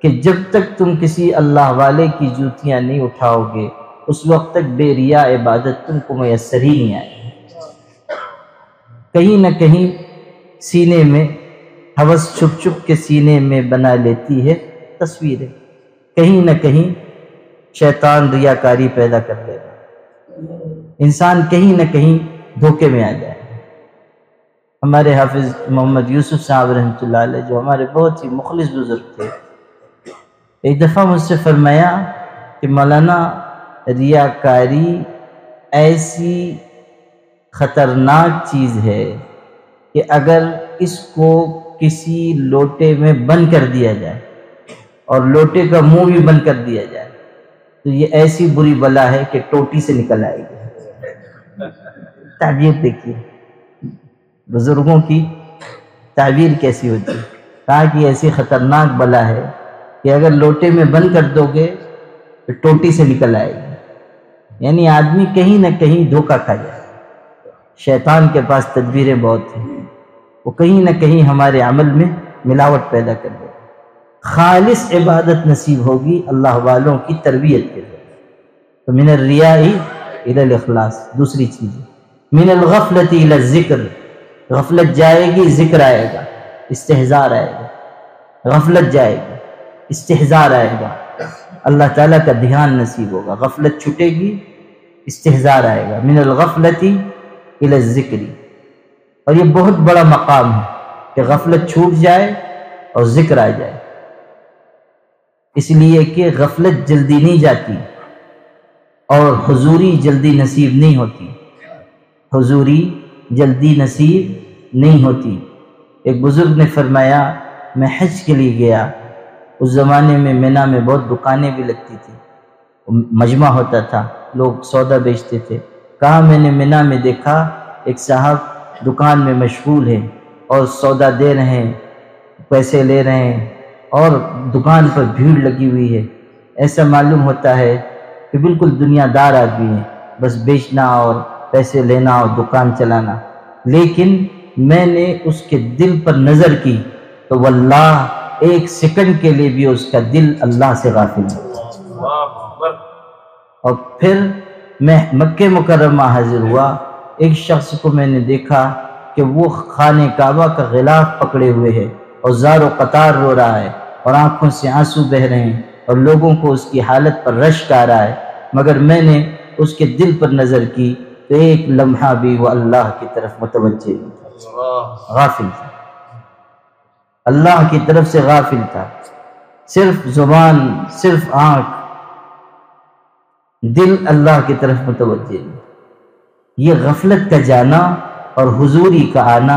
Speaker 1: کہ جب تک تم کسی اللہ والے کی جوتیاں نہیں اٹھاؤ گے اس وقت تک بے ریا عبادت تم کو میسر ہی نہیں آئے. کہیں نہ کہیں سینے میں ہوس چھپ چھپ کے سینے میں بنا لیتی ہے تصویریں، کہیں نہ کہیں شیطان ریاکاری پیدا کر دے گا، انسان کہیں نہ کہیں دھوکے میں آ جائے. ہمارے حافظ محمد یوسف صاحب رحمۃ اللہ علیہ جو ہمارے بہت ہی مخلص بزرگ تھے، ایک دفعہ مجھ سے فرمایا کہ مولانا ریاکاری ایسی خطرناک چیز ہے کہ اگر اس کو کسی لوٹے میں بند کر دیا جائے اور لوٹے کا منہ بھی بند کر دیا جائے تو یہ ایسی بری بلا ہے کہ ٹوٹی سے نکل آئے گی۔ تعبیر دیکھیے بزرگوں کی تعبیر کیسی ہوتی ہے۔ کہا کہ ایسی خطرناک بلا ہے کہ اگر لوٹے میں بند کر دو گے تو ٹوٹی سے نکل آئے گی۔ یعنی آدمی کہیں نہ کہیں دھوکہ کھا جائے۔ شیطان کے پاس تدبیریں بہت ہیں، وہ کہیں نہ کہیں ہمارے عمل میں ملاوٹ پیدا کر دے۔ خالص عبادت نصیب ہوگی اللہ والوں کی تربیت کے ذریعے۔ تو من الریاء الی الاخلاص دوسری چیز ہے۔ من الغفلۃ الی الذکر، غفلت جائے گی ذکر آئے گا، استحضار آئے گا۔ غفلت جائے گی استحضار آئے گا، اللہ تعالیٰ کا دھیان نصیب ہوگا۔ غفلت چھٹے گی استحضار آئے گا۔ من الغفلۃ الی الذکر، اور یہ بہت بڑا مقام ہے کہ غفلت چھوٹ جائے اور ذکر آ جائے، اس لیے کہ غفلت جلدی نہیں جاتی اور حضوری جلدی نصیب نہیں ہوتی۔ حضوری جلدی نصیب نہیں ہوتی۔ ایک بزرگ نے فرمایا میں حج کے لیے گیا، اس زمانے میں مینا میں بہت دکانیں بھی لگتی تھی، مجمع ہوتا تھا، لوگ سودا بیچتے تھے۔ کہا میں نے مینا میں دیکھا ایک صاحب دکان میں مشغول ہیں اور سودا دے رہے ہیں، پیسے لے رہے ہیں اور دکان پر بھیڑ لگی ہوئی ہے۔ ایسا معلوم ہوتا ہے کہ بالکل دنیا دار آدمی ہے، بس بیچنا اور پیسے لینا اور دکان چلانا۔ لیکن میں نے اس کے دل پر نظر کی تو واللہ ایک سیکنڈ کے لیے بھی اس کا دل اللہ سے غافل ہے۔ اور پھر میں مکہ مکرمہ حاضر ہوا، ایک شخص کو میں نے دیکھا کہ وہ خانہ کعبہ کا غلاف پکڑے ہوئے ہے اور زار و قطار رو رہا ہے اور آنکھوں سے آنسو بہ رہے ہیں اور لوگوں کو اس کی حالت پر رشک آ رہا ہے، مگر میں نے اس کے دل پر نظر کی تو ایک لمحہ بھی وہ اللہ کی طرف متوجہ نہیں تھا، غافل تھا، اللہ کی طرف سے غافل تھا۔ صرف زبان، صرف آنکھ، دل اللہ کی طرف متوجہ نہیں۔ یہ غفلت کا جانا اور حضوری کا آنا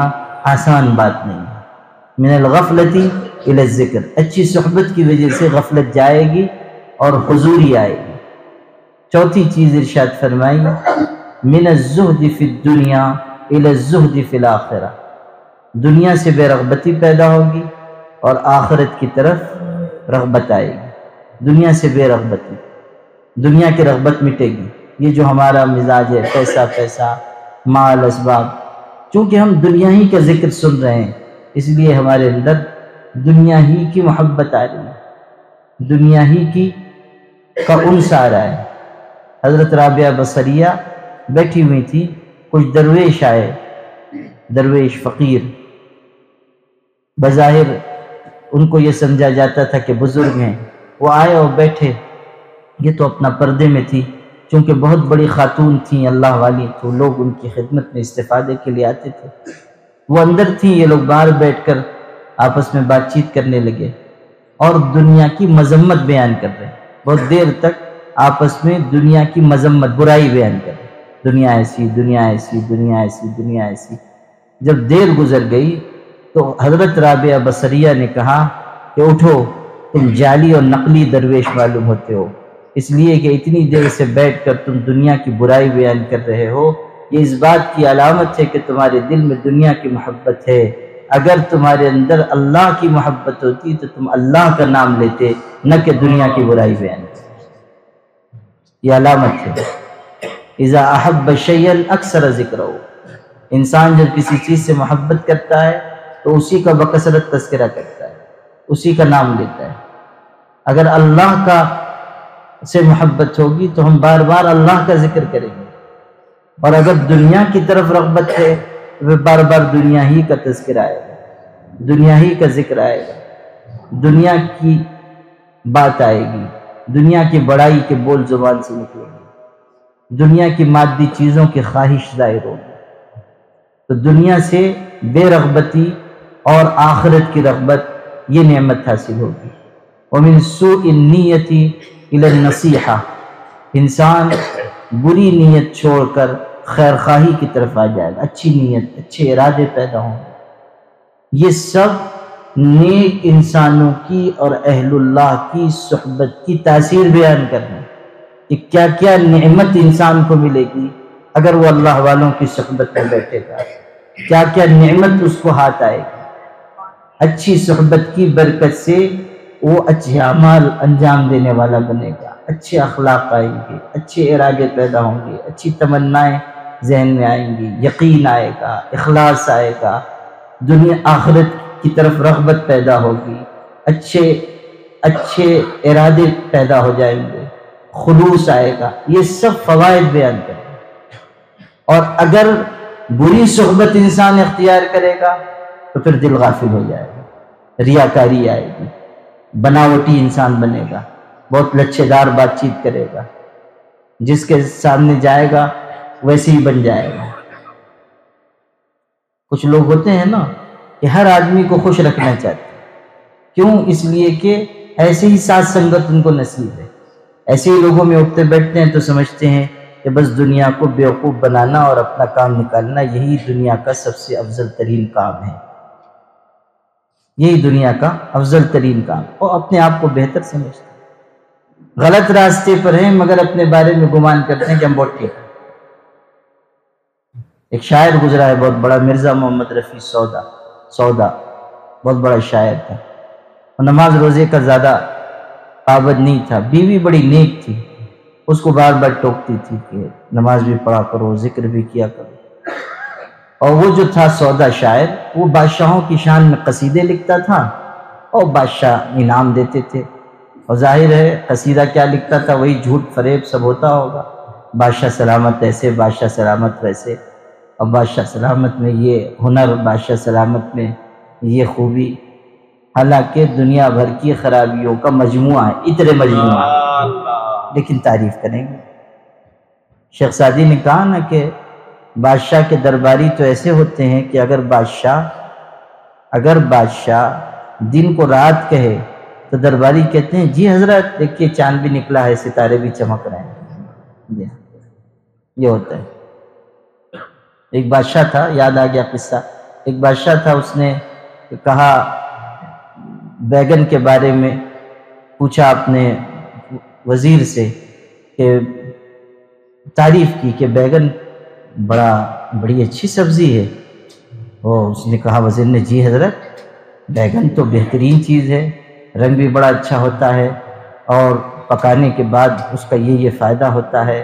Speaker 1: آسان بات نہیں ہے۔ من الغفلۃ الی الذکر، اچھی صحبت کی وجہ سے غفلت جائے گی اور حضوری آئے گی۔ چوتھی چیز ارشاد فرمائی من الزہد فی الدنیا الی الزہد فی الآخرہ، دنیا سے بے رغبتی پیدا ہوگی اور آخرت کی طرف رغبت آئے گی۔ دنیا سے بے رغبتی، دنیا کی رغبت مٹے گی۔ یہ جو ہمارا مزاج ہے، پیسہ پیسہ، مال، اسباب، چونکہ ہم دنیا ہی کا ذکر سن رہے ہیں اس لیے ہمارے اندر دنیا ہی کی محبت آ رہی ہے، دنیا ہی کی کا انس آ رہا ہے۔ حضرت رابعہ بصریہ بیٹھی ہوئی تھی، کچھ درویش آئے، درویش فقیر، بظاہر ان کو یہ سمجھا جاتا تھا کہ بزرگ ہیں، وہ آئے اور بیٹھے۔ یہ تو اپنا پردے میں تھی، چونکہ بہت بڑی خاتون تھیں، اللہ والی، تو لوگ ان کی خدمت میں استفادے کے لیے آتے تھے۔ وہ اندر تھیں، یہ لوگ باہر بیٹھ کر آپس میں بات چیت کرنے لگے اور دنیا کی مذمت بیان کر رہے ہیں۔ بہت دیر تک آپس میں دنیا کی مذمت، برائی بیان کر رہے ہیں، دنیا ایسی، دنیا ایسی، دنیا ایسی، دنیا ایسی۔ جب دیر گزر گئی تو حضرت رابعہ بصریہ نے کہا کہ اٹھو، تم جعلی اور نقلی درویش معلوم ہوتے ہو، اس لیے کہ اتنی دیر سے بیٹھ کر تم دنیا کی برائی بیان کر رہے ہو، یہ اس بات کی علامت ہے کہ تمہارے دل میں دنیا کی محبت ہے۔ اگر تمہارے اندر اللہ کی محبت ہوتی تو تم اللہ کا نام لیتے، نہ کہ دنیا کی برائی بیان کرتے۔ یہ علامت ہے۔ اذا احب شیئا اکثر ذکرہ، انسان جب کسی چیز سے محبت کرتا ہے تو اسی کا بکثرت تذکرہ کرتا ہے، اسی کا نام لیتا ہے۔ اگر اللہ کا سے محبت ہوگی تو ہم بار بار اللہ کا ذکر کریں گے، اور اگر دنیا کی طرف رغبت ہے تو بار بار دنیا ہی کا تذکرہ آئے گا، دنیا ہی کا ذکر آئے گا، دنیا کی بات آئے گی، دنیا کی بڑائی کے بول زبان سے نکلیں گے، دنیا کی مادی چیزوں کی خواہش ظاہر ہوگی۔ تو دنیا سے بے رغبتی اور آخرت کی رغبت، یہ نعمت حاصل ہوگی۔ ومن سوء النیت الی النصیحہ، انسان بری نیت چھوڑ کر خیر خواہی کی طرف آ جائے گا، اچھی نیت، اچھے ارادے پیدا ہوں گے۔ یہ سب نیک انسانوں کی اور اہل اللہ کی صحبت کی تاثیر بیان کرنا کہ کیا کیا نعمت انسان کو ملے گی اگر وہ اللہ والوں کی صحبت میں بیٹھے گا، کیا کیا نعمت اس کو ہاتھ آئے گی۔ اچھی صحبت کی برکت سے وہ اچھے اعمال انجام دینے والا بنے گا، اچھے اخلاق آئیں گے، اچھے ارادے پیدا ہوں گے، اچھی تمنائیں ذہن میں آئیں گی، یقین آئے گا، اخلاص آئے گا، دنیا آخرت کی طرف رغبت پیدا ہوگی، اچھے ارادے پیدا ہو جائیں گے، خلوص آئے گا۔ یہ سب فوائد بیان کریں۔ اور اگر بری صحبت انسان اختیار کرے گا تو پھر دل غافل ہو جائے گا، ریاکاری آئے گی، بناوٹی انسان بنے گا، بہت لچھے دار بات چیت کرے گا، جس کے سامنے جائے گا ویسے ہی بن جائے گا۔ کچھ لوگ ہوتے ہیں نا کہ ہر آدمی کو خوش رکھنا چاہتے ہیں، کیوں؟ اس لیے کہ ایسے ہی ساتھ سنگت ان کو نصیب ہے، ایسے ہی لوگوں میں اٹھتے بیٹھتے ہیں تو سمجھتے ہیں کہ بس دنیا کو بیوقوف بنانا اور اپنا کام نکالنا یہی دنیا کا سب سے افضل ترین کام ہے، یہی دنیا کا افضل ترین کام، اور اپنے آپ کو بہتر سمجھتے ہیں، غلط راستے پر ہیں مگر اپنے بارے میں گمان کرتے ہیں کہ ہم بہت ٹھیک ہیں۔ ایک شاعر گزرا ہے بہت بڑا، مرزا محمد رفیع سودا، بہت بڑا شاعر تھا، اور نماز روزے کا زیادہ پابند نہیں تھا، بیوی بڑی نیک تھی، اس کو بار بار ٹوکتی تھی کہ نماز بھی پڑھا کرو، ذکر بھی کیا کرو۔ اور وہ جو تھا سودا شاعر، وہ بادشاہوں کی شان میں قصیدے لکھتا تھا اور بادشاہ انعام دیتے تھے، اور ظاہر ہے قصیدہ کیا لکھتا تھا، وہی جھوٹ فریب سب ہوتا ہوگا، بادشاہ سلامت ایسے، بادشاہ سلامت ویسے، اور بادشاہ سلامت میں یہ ہنر، بادشاہ سلامت میں یہ خوبی، حالانکہ دنیا بھر کی خرابیوں کا مجموعہ ہے، اتنے مجموعہ، لیکن تعریف کریں گے۔ شیخ سعدی نے کہا نا کہ بادشاہ کے درباری تو ایسے ہوتے ہیں کہ اگر بادشاہ دن کو رات کہے تو درباری کہتے ہیں جی حضرت دیکھیے چاند بھی نکلا ہے، ستارے بھی چمک رہے ہیں، یہ ہوتا ہے۔ ایک بادشاہ تھا، یاد آ گیا قصہ، ایک بادشاہ تھا، اس نے کہا بیگن کے بارے میں پوچھا اپنے وزیر سے کہ تعریف کی کہ بیگن بڑی اچھی سبزی ہے، اور اس نے کہا وزیر نے جی حضرت بیگن تو بہترین چیز ہے، رنگ بھی بڑا اچھا ہوتا ہے، اور پکانے کے بعد اس کا یہ فائدہ ہوتا ہے،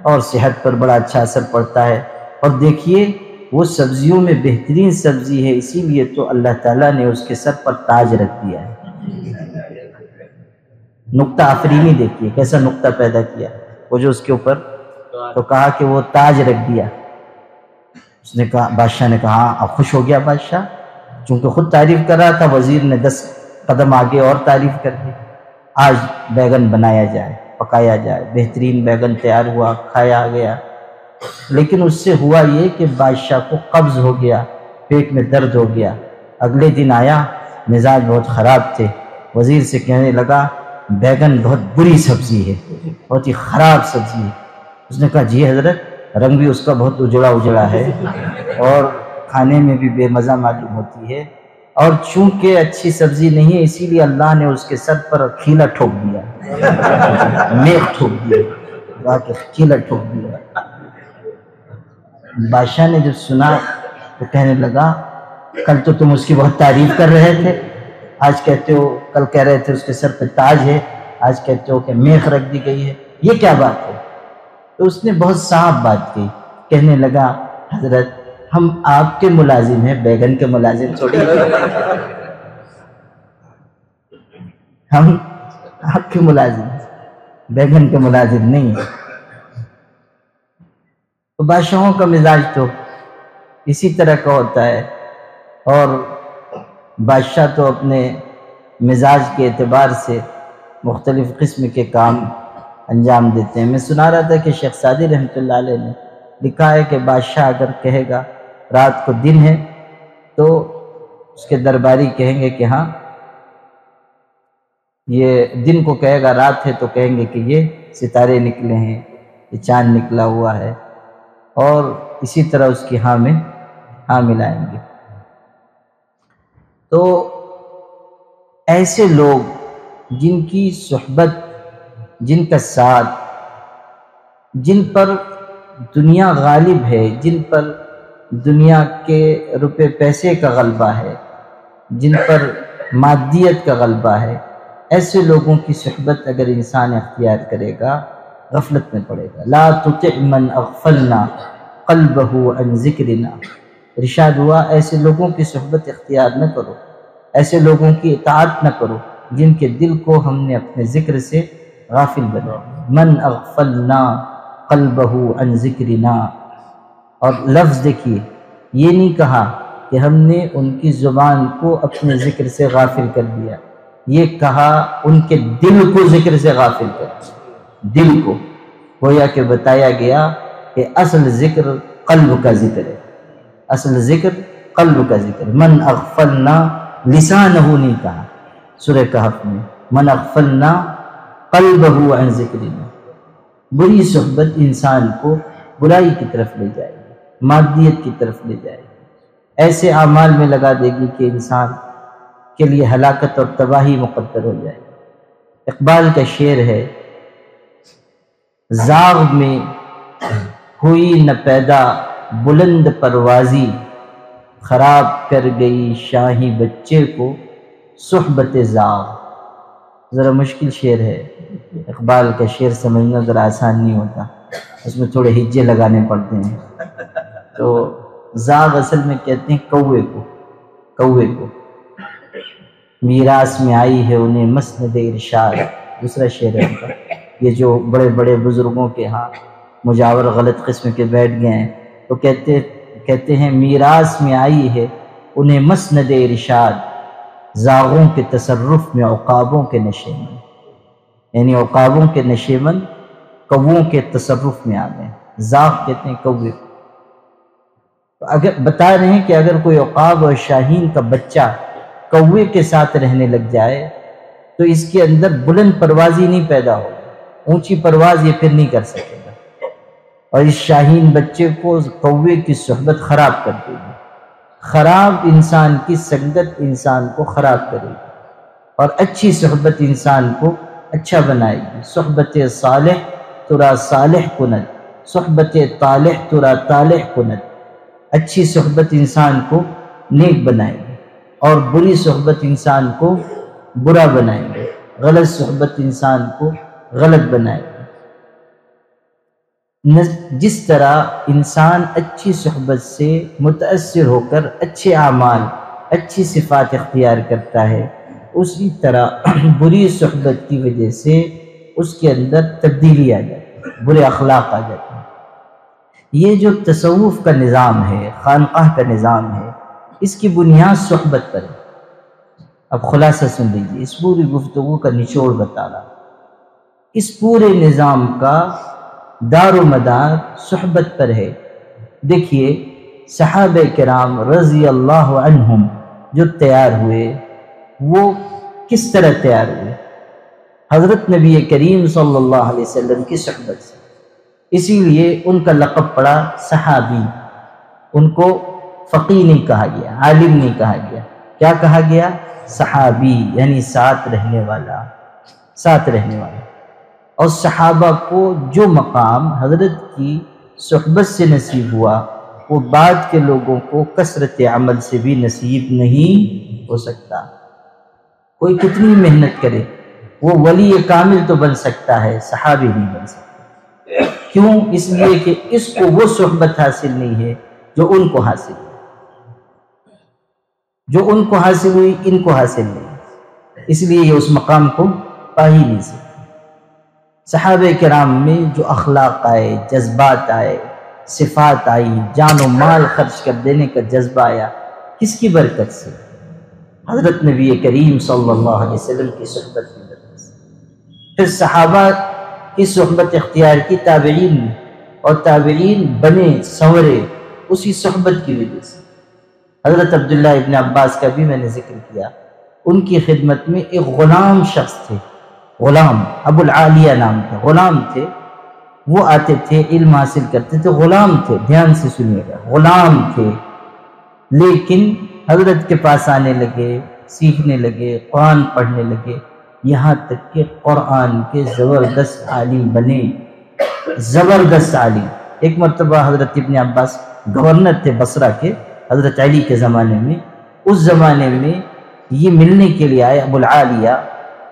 Speaker 1: اور صحت پر بڑا اچھا اثر پڑتا ہے، اور دیکھیے وہ سبزیوں میں بہترین سبزی ہے، اسی لیے تو اللہ تعالیٰ نے اس کے سر پر تاج رکھ دیا ہے۔ نقطہ آفرینی دیکھیے کیسا نقطہ پیدا کیا، وہ جو اس کے اوپر، تو کہا کہ وہ تاج رکھ دیا۔ اس نے کہا، بادشاہ نے کہا ہاں، اب خوش ہو گیا بادشاہ، چونکہ خود تعریف کر رہا تھا، وزیر نے 10 قدم آگے اور تعریف کر دی۔ آج بیگن بنایا جائے، پکایا جائے، بہترین بیگن تیار ہوا، کھایا گیا، لیکن اس سے ہوا یہ کہ بادشاہ کو قبض ہو گیا، پیٹ میں درد ہو گیا۔ اگلے دن آیا، مزاج بہت خراب تھے، وزیر سے کہنے لگا بیگن بہت بری سبزی ہے، بہت ہی خراب سبزی ہے۔ اس نے کہا جی حضرت رنگ بھی اس کا بہت اجڑا ہے، اور کھانے میں بھی بے مزہ معلوم ہوتی ہے، اور چونکہ اچھی سبزی نہیں ہے اسی لیے اللہ نے اس کے سر پر کھیلا ٹھوک دیا، میخ ٹھوک دیا، کھیلا ٹھوک دیا۔ بادشاہ نے جب سنا تو کہنے لگا کل تو تم اس کی بہت تعریف کر رہے تھے، آج کہتے ہو، کل کہہ رہے تھے اس کے سر پہ تاج ہے، آج کہتے ہو کہ میخ رکھ دی گئی ہے، یہ کیا بات ہے؟ تو اس نے بہت صاف بات کی، کہنے لگا حضرت ہم آپ کے ملازم ہیں، بیگن کے ملازم تھوڑی ہیں، ہم آپ کے ملازم ہیں، بیگن کے ملازم نہیں ہیں۔ تو بادشاہوں کا مزاج تو اسی طرح کا ہوتا ہے، اور بادشاہ تو اپنے مزاج کے اعتبار سے مختلف قسم کے کام انجام دیتے ہیں۔ میں سنا رہا تھا کہ شیخ سعدی رحمۃ اللہ علیہ نے لکھا ہے کہ بادشاہ اگر کہے گا رات کو دن ہے تو اس کے درباری کہیں گے کہ ہاں یہ دن کو کہے گا رات ہے تو کہیں گے کہ یہ ستارے نکلے ہیں، یہ چاند نکلا ہوا ہے، اور اسی طرح اس کی ہاں میں ہاں ملائیں گے۔ تو ایسے لوگ جن کی صحبت، جن کا ساتھ، جن پر دنیا غالب ہے، جن پر دنیا کے روپے پیسے کا غلبہ ہے، جن پر مادیت کا غلبہ ہے، ایسے لوگوں کی صحبت اگر انسان اختیار کرے گا غفلت میں پڑے گا۔ لا تطع من اغفلنا قلبہ عن ذکرنا، ارشاد ہوا ایسے لوگوں کی صحبت اختیار نہ کرو، ایسے لوگوں کی اطاعت نہ کرو جن کے دل کو ہم نے اپنے ذکر سے غافل بنا دیا۔ من اغفلنا قلبہ عن ذکرنا، اور لفظ دیکھیے، یہ نہیں کہا کہ ہم نے ان کی زبان کو اپنے ذکر سے غافل کر دیا، یہ کہا ان کے دل کو ذکر سے غافل کر دیا، دل کو، گویا کہ بتایا گیا کہ اصل ذکر قلب کا ذکر ہے، اصل ذکر قلب کا ذکر۔ من اغفلنا لسانہ نہیں کہا سورہ کہف میں، من اغفلنا قلبہ عن ذکرنا۔ بری صحبت انسان کو برائی کی طرف لے جائے گی، مادیت کی طرف لے جائے گی، ایسے اعمال میں لگا دے گی کہ انسان کے لیے ہلاکت اور تباہی مقدر ہو جائے گی۔ اقبال کا شعر ہے، زاغ میں ہوئی نہ پیدا بلند پروازی، خراب کر گئی شاہی بچے کو صحبت زاغ۔ ذرا مشکل شعر ہے، اقبال کا شعر سمجھنا ذرا آسان نہیں ہوتا، اس میں تھوڑے ہجے لگانے پڑتے ہیں۔ تو زاغ اصل میں کہتے ہیں کوے کو، کوے کو۔ میراث میں آئی ہے انہیں مسند ارشاد، دوسرا شعر ہے ان کا۔ یہ جو بڑے بڑے بزرگوں کے ہاں مجاور غلط قسم کے بیٹھ گئے ہیں تو کہتے ہیں میراث میں آئی ہے انہیں مسند ارشاد، زاغوں کے تصرف میں عقابوں کے نشے من، یعنی عقابوں کے نشے من کووں کے تصرف میں آ گئے۔ زاغ کہتے ہیں کوے کو۔ اگر بتا رہے ہیں کہ اگر کوئی عقاب اور شاہین کا بچہ کوے کے ساتھ رہنے لگ جائے تو اس کے اندر بلند پروازی نہیں پیدا ہوگی، اونچی پرواز یہ پھر نہیں کر سکے گا، اور اس شاہین بچے کو کوے کی صحبت خراب کر دے گی۔ خراب انسان کی سنگت انسان کو خراب کرے گی، اور اچھی صحبت انسان کو اچھا بنائے گی۔ صحبت صالح ترا صالح کند، صحبت طالح ترا طالح کند۔ اچھی صحبت انسان کو نیک بنائے گی، اور بری صحبت انسان کو برا بنائے گی، غلط صحبت انسان کو غلط بنائے گی۔ جس طرح انسان اچھی صحبت سے متاثر ہو کر اچھے اعمال، اچھی صفات اختیار کرتا ہے، اسی طرح بری صحبت کی وجہ سے اس کے اندر تبدیلی آ جاتی ہے، برے اخلاق آ جاتے ہیں۔ یہ جو تصوف کا نظام ہے، خانقاہ کا نظام ہے، اس کی بنیاد صحبت پر ہے۔ اب خلاصہ سن لیجیے، اس پوری گفتگو کا نچوڑ بتا رہا، اس پورے نظام کا دار و مدار صحبت پر ہے۔ دیکھیے صحابہ کرام رضی اللہ عنہم جو تیار ہوئے وہ کس طرح تیار ہوئے؟ حضرت نبی کریم صلی اللہ علیہ وسلم کی صحبت سے، اسی لیے ان کا لقب پڑا صحابی۔ ان کو فقیہ نہیں کہا گیا، عالم نہیں کہا گیا، کیا کہا گیا؟ صحابی، یعنی ساتھ رہنے والا، ساتھ رہنے والا۔ اور صحابہ کو جو مقام حضرت کی صحبت سے نصیب ہوا وہ بعد کے لوگوں کو کثرت عمل سے بھی نصیب نہیں ہو سکتا۔ کوئی کتنی محنت کرے وہ ولی کامل تو بن سکتا ہے، صحابی نہیں بن سکتا۔ کیوں؟ اس لیے کہ اس کو وہ صحبت حاصل نہیں ہے جو ان کو حاصل ہوئی، جو ان کو حاصل ہوئی ان کو حاصل نہیں، اس لیے یہ اس مقام کو پا ہی نہیں سکتے۔ صحابہ کرام میں جو اخلاق آئے، جذبات آئے، صفات آئی، جان و مال خرچ کر دینے کا جذبہ آیا، کس کی برکت سے؟ حضرت نبی کریم صلی اللہ علیہ وسلم کی صحبت کی برکت سے۔ پھر صحابہ کی صحبت اختیار کی تابعین نے، اور تابعین بنے سنورے اسی صحبت کی وجہ سے۔ حضرت عبداللہ ابن عباس کا بھی میں نے ذکر کیا، ان کی خدمت میں ایک غلام شخص تھے، غلام ابو العالیہ نام تھا، غلام تھے، وہ آتے تھے علم حاصل کرتے تھے، غلام تھے، دھیان سے سنیے گا، غلام تھے، لیکن حضرت کے پاس آنے لگے، سیکھنے لگے، قرآن پڑھنے لگے، یہاں تک کہ قرآن کے زبردست عالم بنے، زبردست عالم۔ ایک مرتبہ حضرت ابن عباس گورنر تھے بصرہ کے حضرت علی کے زمانے میں، اس زمانے میں یہ ملنے کے لیے آئے ابو العالیہ،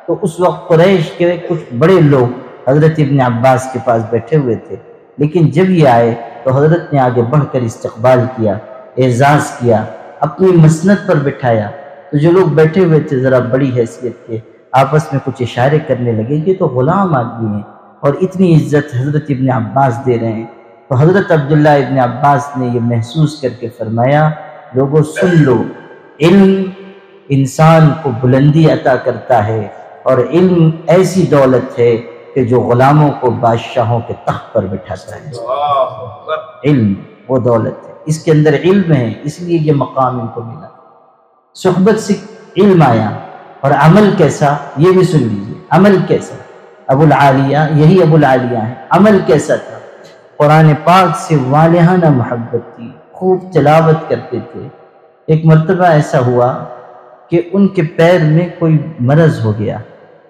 Speaker 1: تو اس وقت قریش کے کچھ بڑے لوگ حضرت ابن عباس کے پاس بیٹھے ہوئے تھے، لیکن جب یہ آئے تو حضرت نے آگے بڑھ کر استقبال کیا، اعزاز کیا، اپنی مسند پر بٹھایا، تو جو لوگ بیٹھے ہوئے تھے ذرا بڑی حیثیت کے آپس میں کچھ اشارے کرنے لگے کہ تو غلام آدمی ہیں اور اتنی عزت حضرت ابن عباس دے رہے ہیں۔ تو حضرت عبداللہ ابن عباس نے یہ محسوس کر کے فرمایا، لوگوں سن لو، علم انسان کو بلندی عطا کرتا ہے، اور علم ایسی دولت ہے کہ جو غلاموں کو بادشاہوں کے تخت پر بٹھاتا ہے۔ علم وہ دولت ہے، اس کے اندر علم ہے، اس لیے یہ مقام ان کو ملا۔ صحبت سے علم آیا، اور عمل کیسا یہ بھی سن لیجیے، عمل کیسا؟ ابو العالیہ، یہی ابو العالیہ ہیں، عمل کیسا تھا؟ قرآن پاک سے والہانہ محبت تھی، خوب تلاوت کرتے تھے۔ ایک مرتبہ ایسا ہوا کہ ان کے پیر میں کوئی مرض ہو گیا،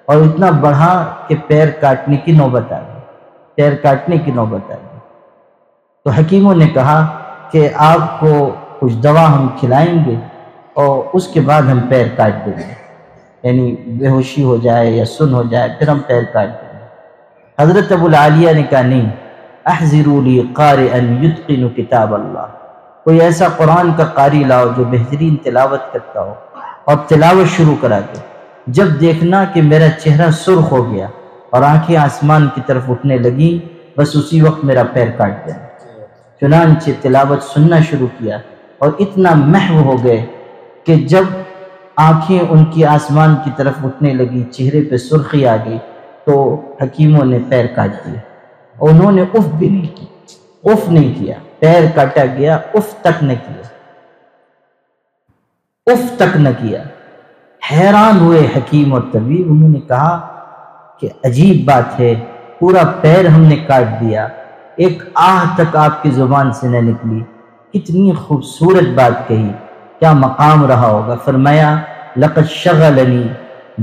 Speaker 1: اور اتنا بڑھا کہ پیر کاٹنے کی نوبت آ گئی، پیر کاٹنے کی نوبت آ گئی۔ تو حکیموں نے کہا کہ آپ کو کچھ دوا ہم کھلائیں گے اور اس کے بعد ہم پیر کاٹ دیں گے، یعنی بے ہوشی ہو جائے یا سن ہو جائے پھر ہم پیر کاٹ دیں گے۔ حضرت ابو العالیہ نے کہا نہیں، احضروا لی قارئا یتقن کتاب اللہ، کوئی ایسا قرآن کا قاری لاؤ جو بہترین تلاوت کرتا ہو، اور تلاوت شروع کرا دے، جب دیکھنا کہ میرا چہرہ سرخ ہو گیا اور آنکھیں آسمان کی طرف اٹھنے لگیں، بس اسی وقت میرا پیر کاٹ دیں۔ چنانچہ تلاوت سننا شروع کیا، اور اتنا محو ہو گئے کہ جب آنکھیں ان کی آسمان کی طرف اٹھنے لگی، چہرے پہ سرخی آ گئی، تو حکیموں نے پیر کاٹ دیا، اور انہوں نے اف بھی نہیں کی، اف نہیں کیا، پیر کاٹا گیا، اف تک نہ کیا، اف تک نہ کیا۔ حیران ہوئے حکیم اور طبیب، انہوں نے کہا کہ عجیب بات ہے، پورا پیر ہم نے کاٹ دیا، ایک آہ تک آپ کی زبان سے نہ نکلی، کتنی خوبصورت بات کہی، کیا مقام رہا ہوگا۔ فرمایا لقد شغلنی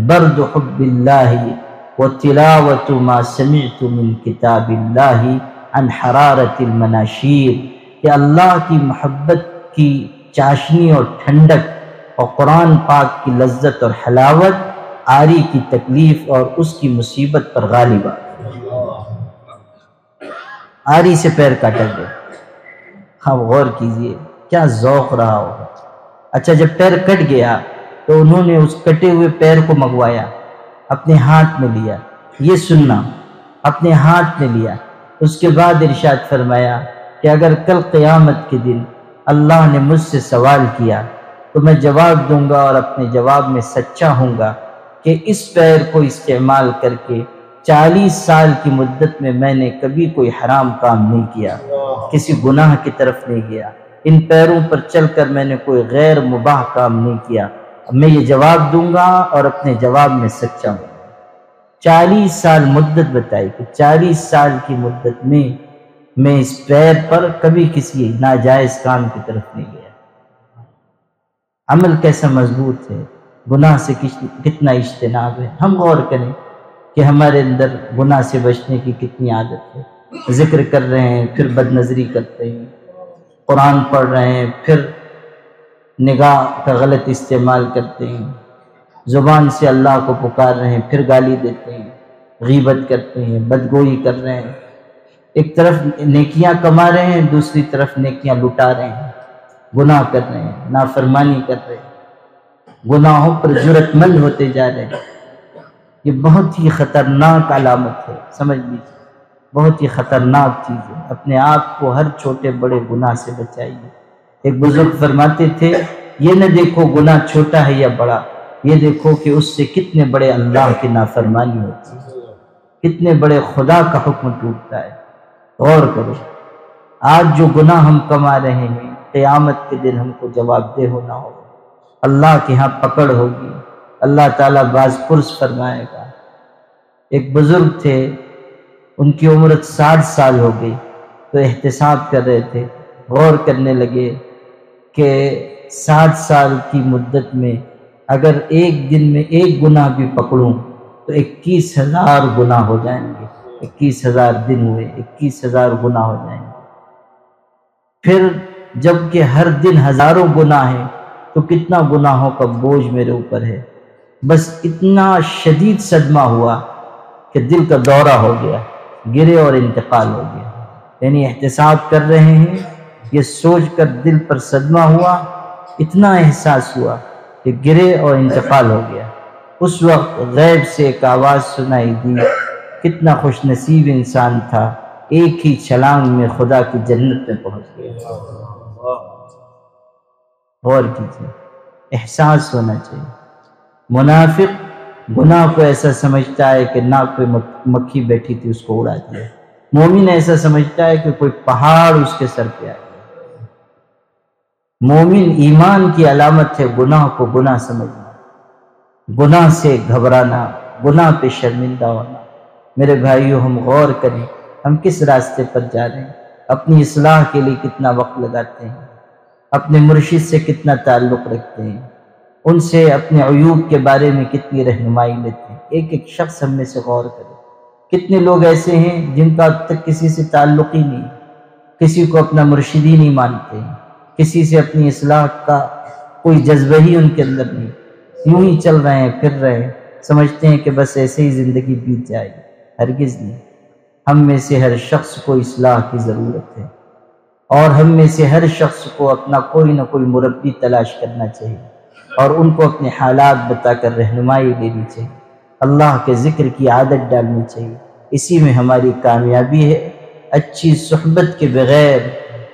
Speaker 1: برد حب اللہ وتلاوت ما سمعت من کتاب اللہ عن حرارت المناشیر، کہ اللہ کی محبت کی چاشنی اور ٹھنڈک اور قرآن پاک کی لذت اور حلاوت آری کی تکلیف اور اس کی مصیبت پر غالب آ گئی۔ آری سے پیر کاٹا گیا، ہاں غور کیجئے کیا ذوق رہا ہوگا۔ اچھا جب پیر کٹ گیا تو انہوں نے اس کٹے ہوئے پیر کو منگوایا، اپنے ہاتھ میں لیا، یہ سننا، اپنے ہاتھ میں لیا، اس کے بعد ارشاد فرمایا کہ اگر کل قیامت کے دن اللہ نے مجھ سے سوال کیا تو میں جواب دوں گا، اور اپنے جواب میں سچا ہوں گا، کہ اس پیر کو استعمال کر کے 40 سال کی مدت میں نے کبھی کوئی حرام کام نہیں کیا، کسی گناہ کی طرف نہیں گیا، ان پیروں پر چل کر میں نے کوئی غیر مباح کام نہیں کیا۔ اب میں یہ جواب دوں گا اور اپنے جواب میں سچا ہوں گا۔ 40 سال مدت بتائی کہ 40 سال کی مدت میں اس پیر پر کبھی کسی ناجائز کام کی طرف نہیں گیا۔ عمل کیسا مضبوط ہے، گناہ سے کتنا اجتناب ہے۔ ہم غور کریں کہ ہمارے اندر گناہ سے بچنے کی کتنی عادت ہے، ذکر کر رہے ہیں پھر بد نظری کرتے ہیں، قرآن پڑھ رہے ہیں پھر نگاہ کا غلط استعمال کرتے ہیں، زبان سے اللہ کو پکار رہے ہیں پھر گالی دیتے ہیں، غیبت کرتے ہیں، بدگوئی کر رہے ہیں، ایک طرف نیکیاں کما رہے ہیں دوسری طرف نیکیاں لٹا رہے ہیں، گناہ کر رہے ہیں، نافرمانی کر رہے ہیں، گناہوں پر جرأت مند ہوتے جا رہے ہیں۔ یہ بہت ہی خطرناک علامت ہے، سمجھ لیجیے بہت ہی خطرناک چیز ہے۔ اپنے آپ کو ہر چھوٹے بڑے گناہ سے بچائیے۔ ایک بزرگ فرماتے تھے یہ نہ دیکھو گناہ چھوٹا ہے یا بڑا، یہ دیکھو کہ اس سے کتنے بڑے اللہ کی نافرمانی ہوتی ہے، کتنے بڑے خدا کا حکم ٹوٹتا ہے۔ غور کرو، آج جو گناہ ہم کما رہے ہیں قیامت کے دن ہم کو جواب دہ ہونا ہوگا، اللہ کے ہاں پکڑ ہوگی، اللہ تعالیٰ باز پرس فرمائے گا۔ ایک بزرگ تھے، ان کی عمر 60 سال ہو گئی، تو احتساب کر رہے تھے، غور کرنے لگے کہ 60 سال کی مدت میں اگر ایک دن میں ایک گناہ بھی پکڑوں تو 21,000 گناہ ہو جائیں گے۔ 21,000 دن ہوئے، 21,000 گناہ ہو جائیں گے۔ پھر جب کہ ہر دن ہزاروں گناہ ہیں تو کتنا گناہوں کا بوجھ میرے اوپر ہے۔ بس اتنا شدید صدمہ ہوا کہ دل کا دورہ ہو گیا، گرے اور انتقال ہو گیا۔ یعنی احتساب کر رہے ہیں، یہ سوچ کر دل پر صدمہ ہوا، اتنا احساس ہوا کہ گرے اور انتقال ہو گیا۔ اس وقت غیب سے ایک آواز سنائی دی، کتنا خوش نصیب انسان تھا، ایک ہی چھلانگ میں خدا کی جنت میں پہنچ گیا۔ غور کیجیے، احساس ہونا چاہیے۔ منافق گناہ کو ایسا سمجھتا ہے کہ ناک پہ مکھی بیٹھی تھی اس کو اڑا دیا۔ مومن ایسا سمجھتا ہے کہ کوئی پہاڑ اس کے سر پہ آ گیا۔ مومن ایمان کی علامت ہے گناہ کو گناہ سمجھنا، گناہ سے گھبرانا، گناہ پہ شرمندہ ہونا۔ میرے بھائیو، ہم غور کریں، ہم کس راستے پر جا رہے ہیں، اپنی اصلاح کے لیے کتنا وقت لگاتے ہیں، اپنے مرشد سے کتنا تعلق رکھتے ہیں، ان سے اپنے عیوب کے بارے میں کتنی رہنمائی لیتے ہیں۔ ایک ایک شخص ہم میں سے غور کرے، کتنے لوگ ایسے ہیں جن کا اب تک کسی سے تعلق ہی نہیں، کسی کو اپنا مرشد ہی نہیں مانتے ہیں، کسی سے اپنی اصلاح کا کوئی جذبہ ہی ان کے اندر نہیں، یوں ہی چل رہے ہیں، پھر رہے ہیں، سمجھتے ہیں کہ بس ایسے ہی زندگی بیت جائے گی۔ ہرگز نہیں۔ ہم میں سے ہر شخص کو اصلاح کی ضرورت ہے، اور ہم میں سے ہر شخص کو اپنا کوئی نہ کوئی مربی تلاش کرنا چاہیے، اور ان کو اپنے حالات بتا کر رہنمائی دینی چاہیے، اللہ کے ذکر کی عادت ڈالنی چاہیے۔ اسی میں ہماری کامیابی ہے۔ اچھی صحبت کے بغیر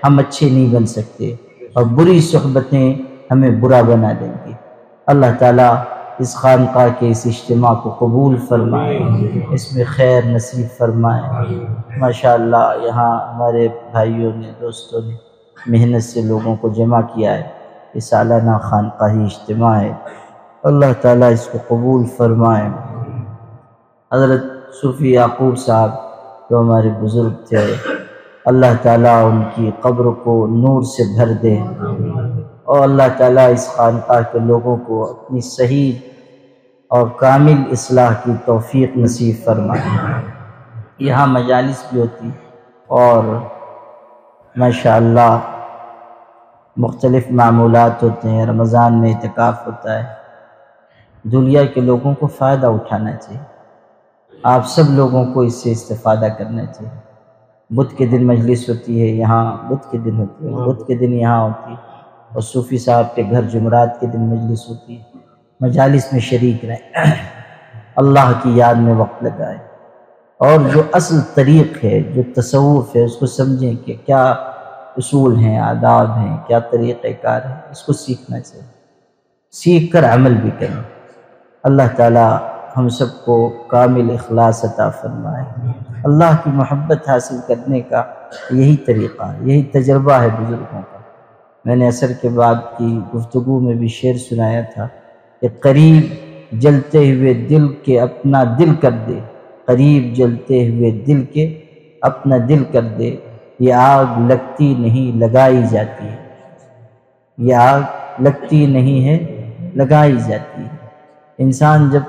Speaker 1: ہم اچھے نہیں بن سکتے، اور بری صحبتیں ہمیں برا بنا دیں گی۔ اللہ تعالیٰ اس خانقاہ کے اس اجتماع کو قبول فرمائے، اس میں خیر نصیب فرمائے۔ ماشاءاللہ یہاں ہمارے بھائیوں نے، دوستوں نے محنت سے لوگوں کو جمع کیا ہے۔ یہ سالانہ خانقاہی اجتماع ہے، اللہ تعالیٰ اس کو قبول فرمائے۔ حضرت صوفی یعقوب صاحب جو ہمارے بزرگ تھے، اللہ تعالیٰ ان کی قبر کو نور سے بھر دے، اور اللہ تعالیٰ اس خانقاہ کے لوگوں کو اپنی صحیح اور کامل اصلاح کی توفیق نصیب فرمائے۔ یہاں مجالس بھی ہوتی، اور ماشاءاللہ مختلف معمولات ہوتے ہیں، رمضان میں اعتکاف ہوتا ہے۔ دنیا کے لوگوں کو فائدہ اٹھانا چاہیے، آپ سب لوگوں کو اس سے استفادہ کرنا چاہیے۔ بدھ کے دن مجلس ہوتی ہے، یہاں بدھ کے دن ہوتی ہے، بدھ کے دن یہاں ہوتی ہے، اور صوفی صاحب کے گھر جمعرات کے دن مجلس ہوتی ہے۔ مجالس میں شریک رہیں، اللہ کی یاد میں وقت لگائیں، اور جو اصل طریق ہے، جو تصوف ہے، اس کو سمجھیں کہ کیا اصول ہیں، آداب ہیں، کیا طریقہ کار ہے، اس کو سیکھنا چاہیے، سیکھ کر عمل بھی کریں۔ اللہ تعالیٰ ہم سب کو کامل اخلاص عطا فرمائے۔ اللہ کی محبت حاصل کرنے کا یہی طریقہ، یہی تجربہ ہے بزرگوں کا۔ میں نے عصر کے بعد کی گفتگو میں بھی شعر سنایا تھا کہ قریب جلتے ہوئے دل کے اپنا دل کر دے، قریب جلتے ہوئے دل کے اپنا دل کر دے، یہ آگ لگتی نہیں لگائی جاتی ہے، یہ آگ لگتی نہیں ہے لگائی جاتی ہے۔ انسان جب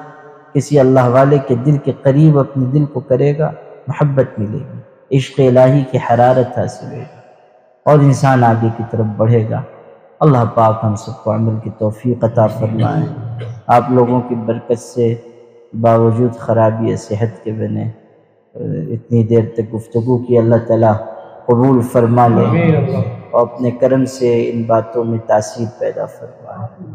Speaker 1: کسی اللہ والے کے دل کے قریب اپنے دل کو کرے گا، محبت ملے گی، عشق الہی کی حرارت حاصل ہوگی، اور انسان آگے کی طرف بڑھے گا۔ اللہ پاک ہم سب کو عمل کی توفیق عطا فرمائے۔ آپ لوگوں کی برکت سے باوجود خرابی صحت کے بنے اتنی دیر تک گفتگو کی، اللہ تعالیٰ قبول فرما لے، اور اپنے کرم سے ان باتوں میں تاثیر پیدا فرمائے۔